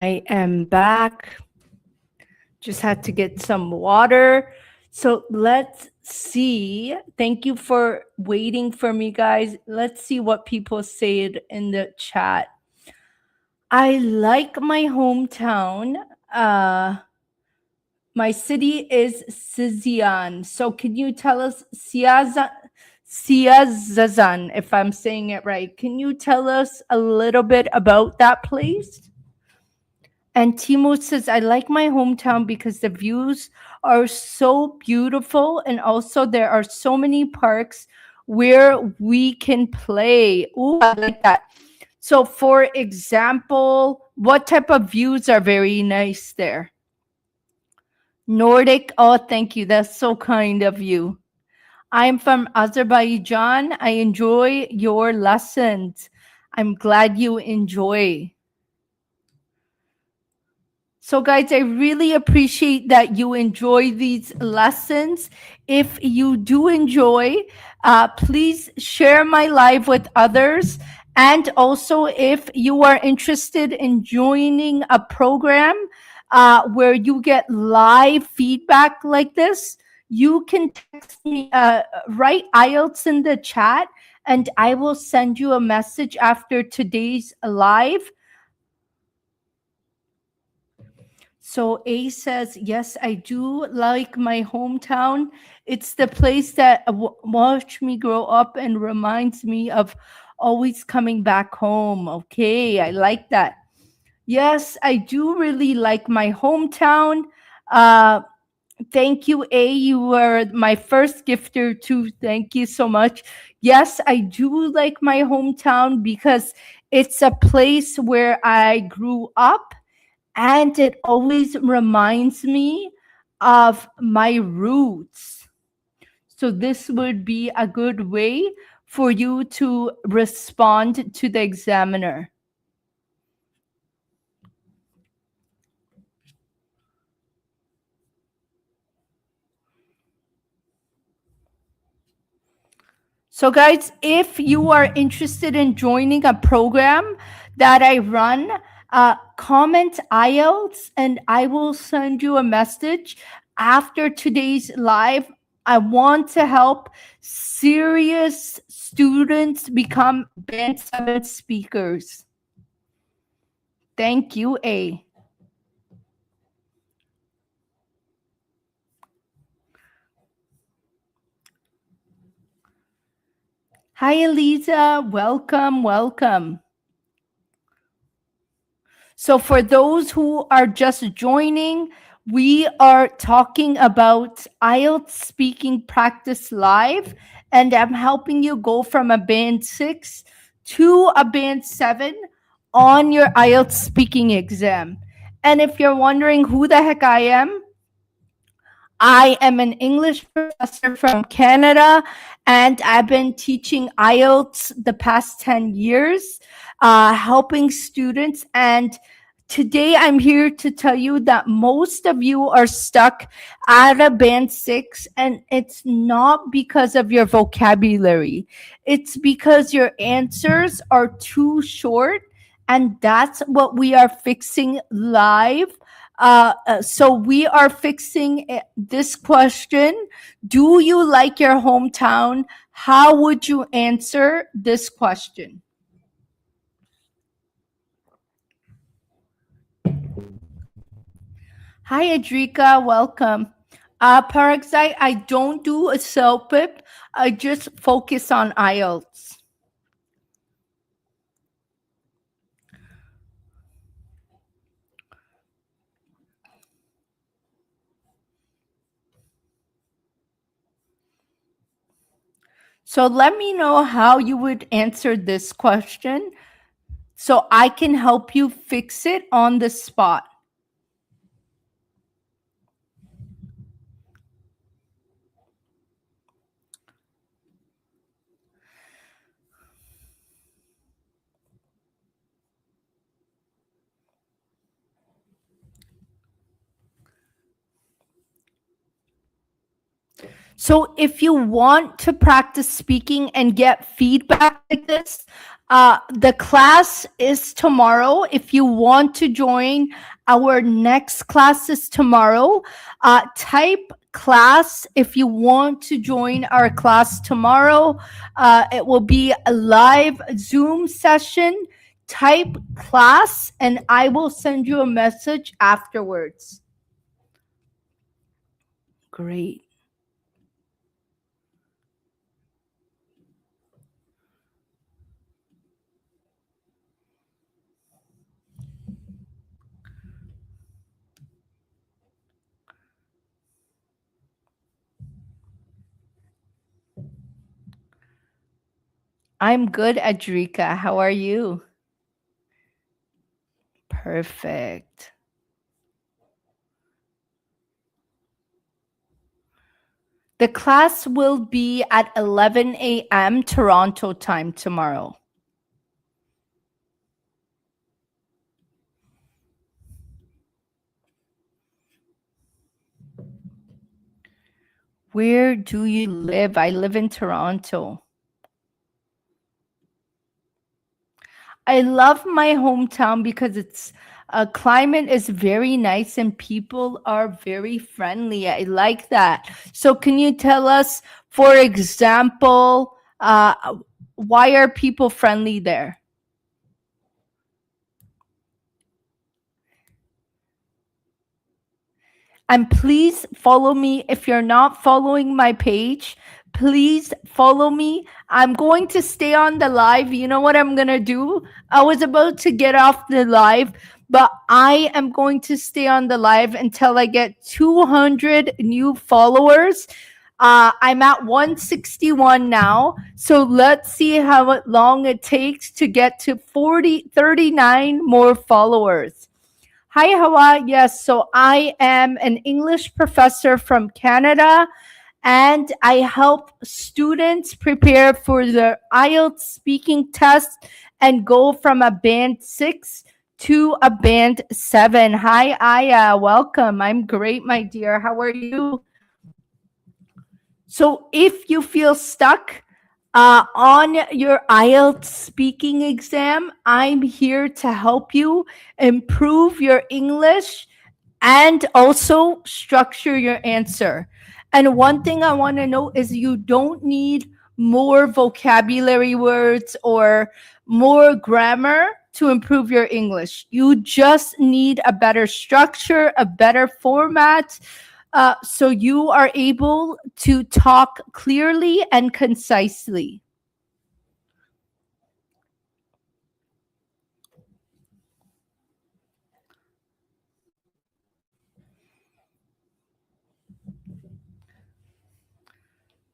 I am back. Just had to get some water. So let's see. Thank you for waiting for me, guys. Let's see what people said in the chat. I like my hometown. Uh, my city is Sizian. So can you tell us Siazazan, if I'm saying it right? Can you tell us a little bit about that place? And Timo says, I like my hometown because the views are so beautiful. And also, there are so many parks where we can play. Ooh, I like that. So, for example, what type of views are very nice there? Nordic. Oh, thank you. That's so kind of you. I'm from Azerbaijan. I enjoy your lessons. I'm glad you enjoy. So, guys, I really appreciate that you enjoy these lessons. If you do enjoy, please share my live with others. And also, if you are interested in joining a program where you get live feedback like this, you can text me, write IELTS in the chat, and I will send you a message after today's live. So A says, yes, I do like my hometown. It's the place that watched me grow up and reminds me of always coming back home. Okay, I like that. Yes, I do really like my hometown. Uh, Thank you, A. You were my first gifter too. Thank you so much. Yes, I do like my hometown because it's a place where I grew up and it always reminds me of my roots. So, this would be a good way for you to respond to the examiner. So, guys, if you are interested in joining a program that I run, comment IELTS and I will send you a message after today's live. I want to help serious students become Band 7 speakers. Thank you, A. Hi, Eliza. Welcome, welcome. So, for those who are just joining, we are talking about IELTS speaking practice live, and I'm helping you go from a band 6 to a band 7 on your IELTS speaking exam. And if you're wondering who the heck I am an English professor from Canada, and I've been teaching IELTS the past 10 years, helping students. And today I'm here to tell you that most of you are stuck at a band 6, and it's not because of your vocabulary, it's because your answers are too short. And that's what we are fixing live. So we are fixing this question. Do you like your hometown? How would you answer this question? Hi, Adrika. Welcome. Parasite, I don't do a CELPIP. I just focus on IELTS. So let me know how you would answer this question so I can help you fix it on the spot. So if you want to practice speaking and get feedback like this, the class is tomorrow. If you want to join, our next class is tomorrow. Type class if you want to join our class tomorrow. It will be a live Zoom session. Type class and I will send you a message afterwards. Great. I'm good, Adrika. How are you? Perfect. The class will be at 11 a.m. Toronto time tomorrow. Where do you live? I live in Toronto. I love my hometown because it's climate is very nice and people are very friendly. I like that. So, can you tell us, for example, why are people friendly there? And please follow me. If you're not following my page, please follow me. I'm going to stay on the live. You know what I'm going to do? I was about to get off the live, but I am going to stay on the live until I get 200 new followers. I'm at 161 now. So let's see how long it takes to get to 39 more followers. Hi, Hawa. Yes, so I am an English professor from Canada and I help students prepare for the IELTS speaking test and go from a band 6 to a band 7. Hi, Aya. Welcome. I'm great, my dear. How are you? So if you feel stuck on your IELTS speaking exam, I'm here to help you improve your English and also structure your answer. And one thing I want to know is you don't need more vocabulary words or more grammar to improve your English. You just need a better structure, a better format, so you are able to talk clearly and concisely.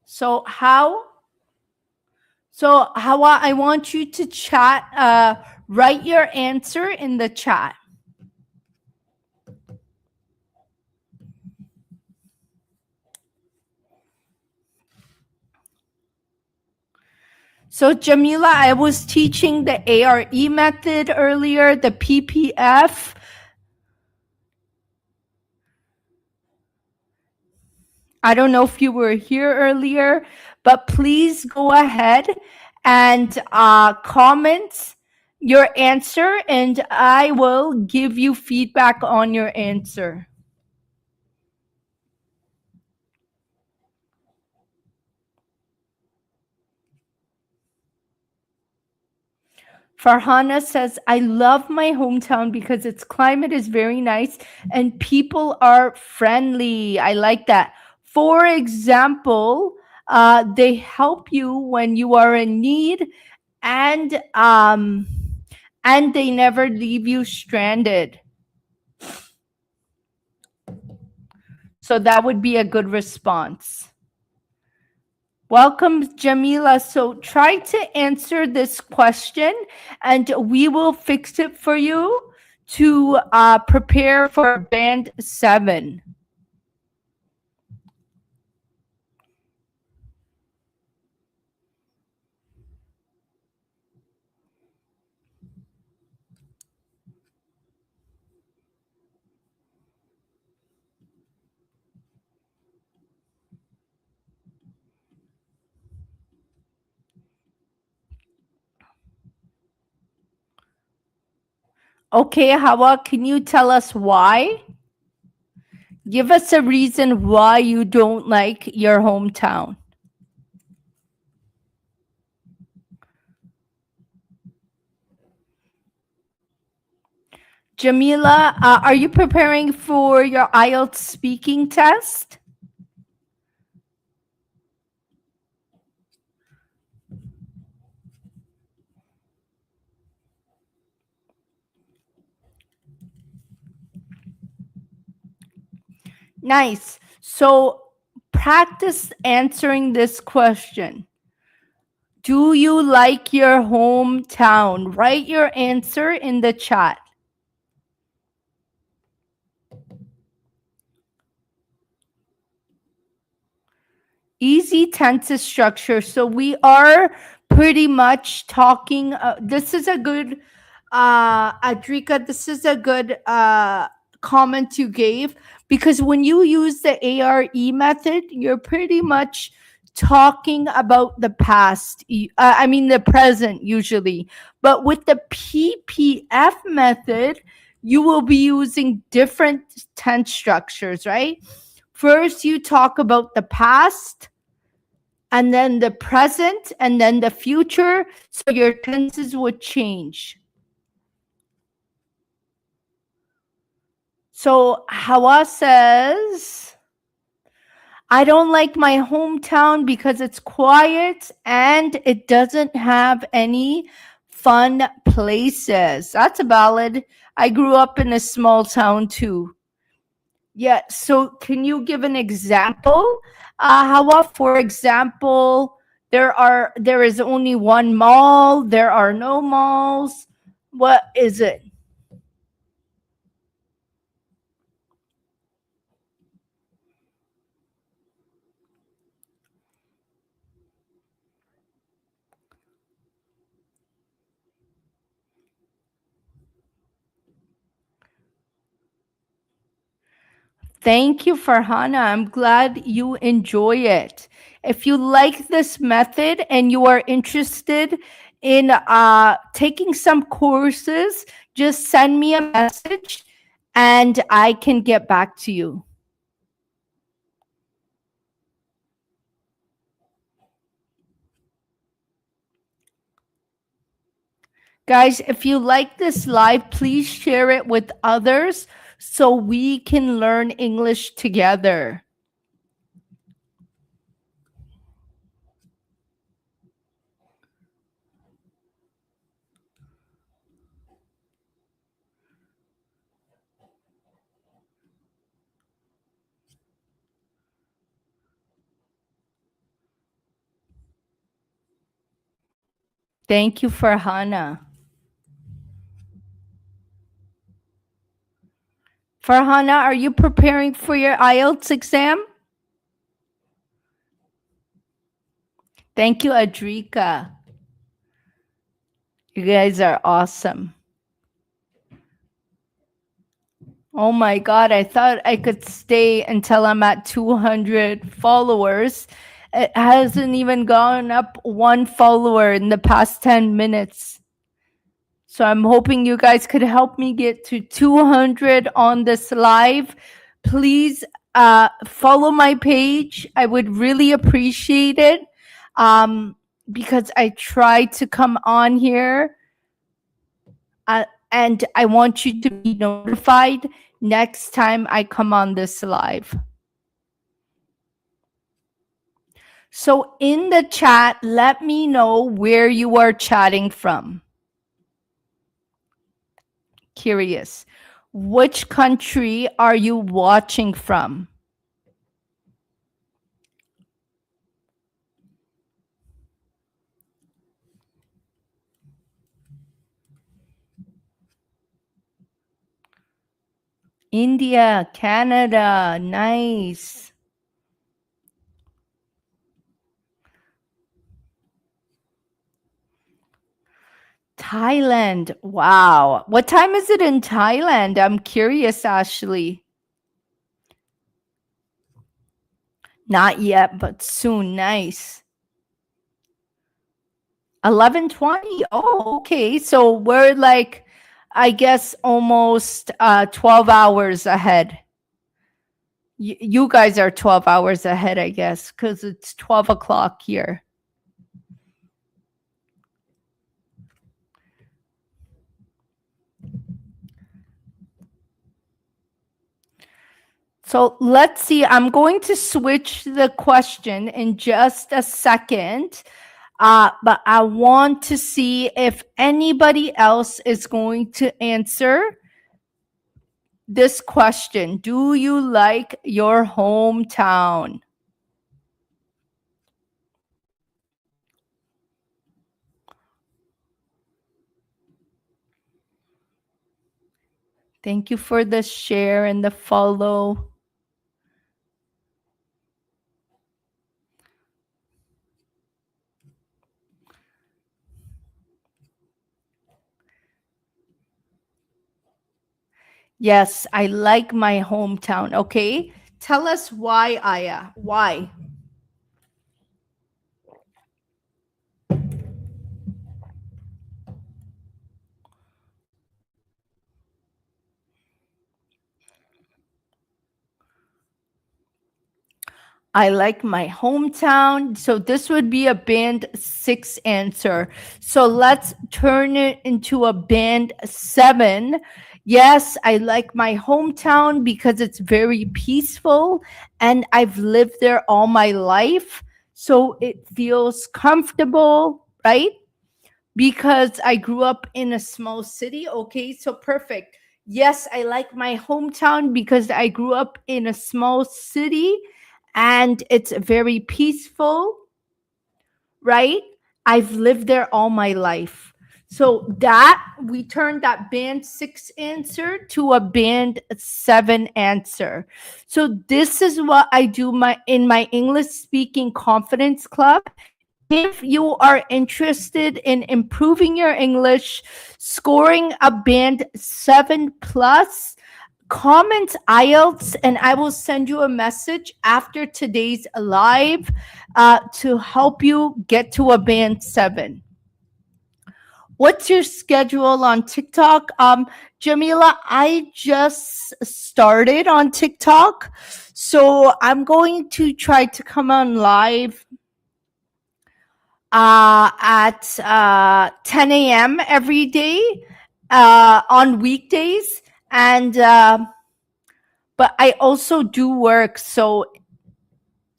So how So, Hawa, I want you to chat, write your answer in the chat. So, Jamila, I was teaching the ARE method earlier, the PPF. I don't know if you were here earlier, but please go ahead and comment your answer, and I will give you feedback on your answer. Farhana says, I love my hometown because its climate is very nice and people are friendly. I like that. For example, they help you when you are in need and they never leave you stranded. So that would be a good response. Welcome, Jamila. So try to answer this question and we will fix it for you to prepare for band 7. Okay, Hawa, can you tell us why? Give us a reason why you don't like your hometown. Jamila, are you preparing for your IELTS speaking test? Nice. So practice answering this question. Do you like your hometown? Write your answer in the chat. Easy tense structure. So we are pretty much talking. This is a good, Adrika, this is a good comment you gave, because when you use the ARE method, you're pretty much talking about the past. I mean, the present usually. But with the PPF method, you will be using different tense structures, right? First, you talk about the past, and then the present, and then the future. So your tenses would change. So Hawa says, I don't like my hometown because it's quiet and it doesn't have any fun places. That's valid. I grew up in a small town too. Yeah. So can you give an example? Hawa, for example, there is only one mall. There are no malls. What is it? Thank you, Farhana. I'm glad you enjoy it. If you like this method and you are interested in taking some courses, just send me a message and I can get back to you. Guys, if you like this live, please share it with others so we can learn English together. Thank you, Farhana. Farhana, are you preparing for your IELTS exam? Thank you, Adrika. You guys are awesome. Oh my God, I thought I could stay until I'm at 200 followers. It hasn't even gone up one follower in the past 10 minutes. So I'm hoping you guys could help me get to 200 on this live. Please follow my page. I would really appreciate it, because I try to come on here, and I want you to be notified next time I come on this live. So in the chat, let me know where you are chatting from. Curious. Which country are you watching from? India, Canada, nice. Thailand, wow. What time is it in Thailand? I'm curious, Ashley. Not yet, but soon, nice. 11:20. Oh, okay. So we're like I guess almost 12 hours ahead. You guys are 12 hours ahead, I guess, because it's 12 o'clock here. So let's see. I'm going to switch the question in just a second. But I want to see if anybody else is going to answer this question. Do you like your hometown? Thank you for the share and the follow. Yes, I like my hometown. Okay. Tell us why, Aya. Why? I like my hometown. So this would be a band 6 answer. So let's turn it into a band 7. Yes, I like my hometown because it's very peaceful and I've lived there all my life. So it feels comfortable, right? Because I grew up in a small city. Okay, so perfect. Yes, I like my hometown because I grew up in a small city and it's very peaceful, right? I've lived there all my life. So that we turned that band 6 answer to a band 7 answer. So this is what I do in my English speaking confidence club. If you are interested in improving your English, scoring a band 7 plus, comment IELTS and I will send you a message after today's live to help you get to a band 7. What's your schedule on TikTok? Jamila, I just started on TikTok, so I'm going to try to come on live at 10 a.m. every day on weekdays. And but I also do work. So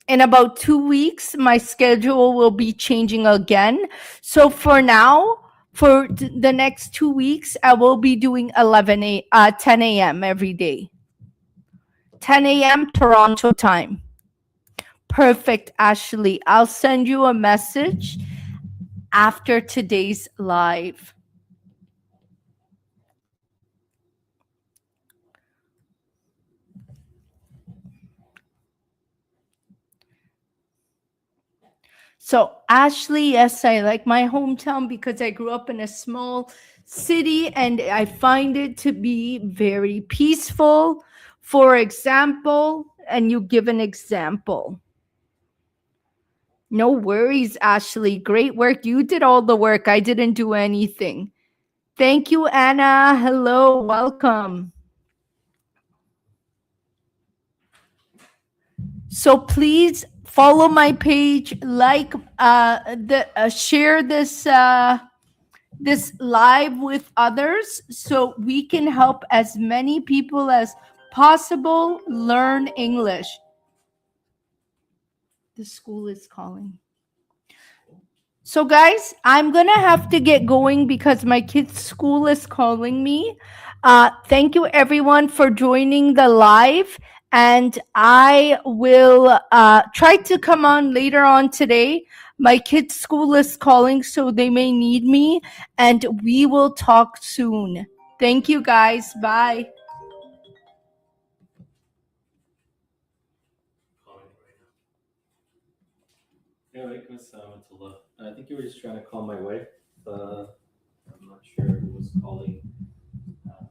in about 2 weeks, my schedule will be changing again. So for now, for the next 2 weeks, I will be doing 10 a.m. every day. 10 a.m. Toronto time. Perfect, Ashley. I'll send you a message after today's live. So, Ashley, yes, I like my hometown because I grew up in a small city and I find it to be very peaceful. For example, and you give an example. No worries, Ashley. Great work. You did all the work. I didn't do anything. Thank you, Anna. Hello, welcome. So please follow my page, like the share this live with others so we can help as many people as possible learn English. The school is calling. So, guys, I'm going to have to get going because my kid's school is calling me. Thank you, everyone, for joining the live. And I will try to come on later on today. My kid's school is calling, so they may need me. And we will talk soon. Thank you, guys. Bye. Yeah, it was Matula. I think you were just trying to call my wife. I'm not sure who was calling. Uh,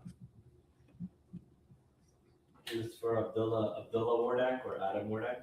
it was for Abdullah Wardak or Adam Wardak.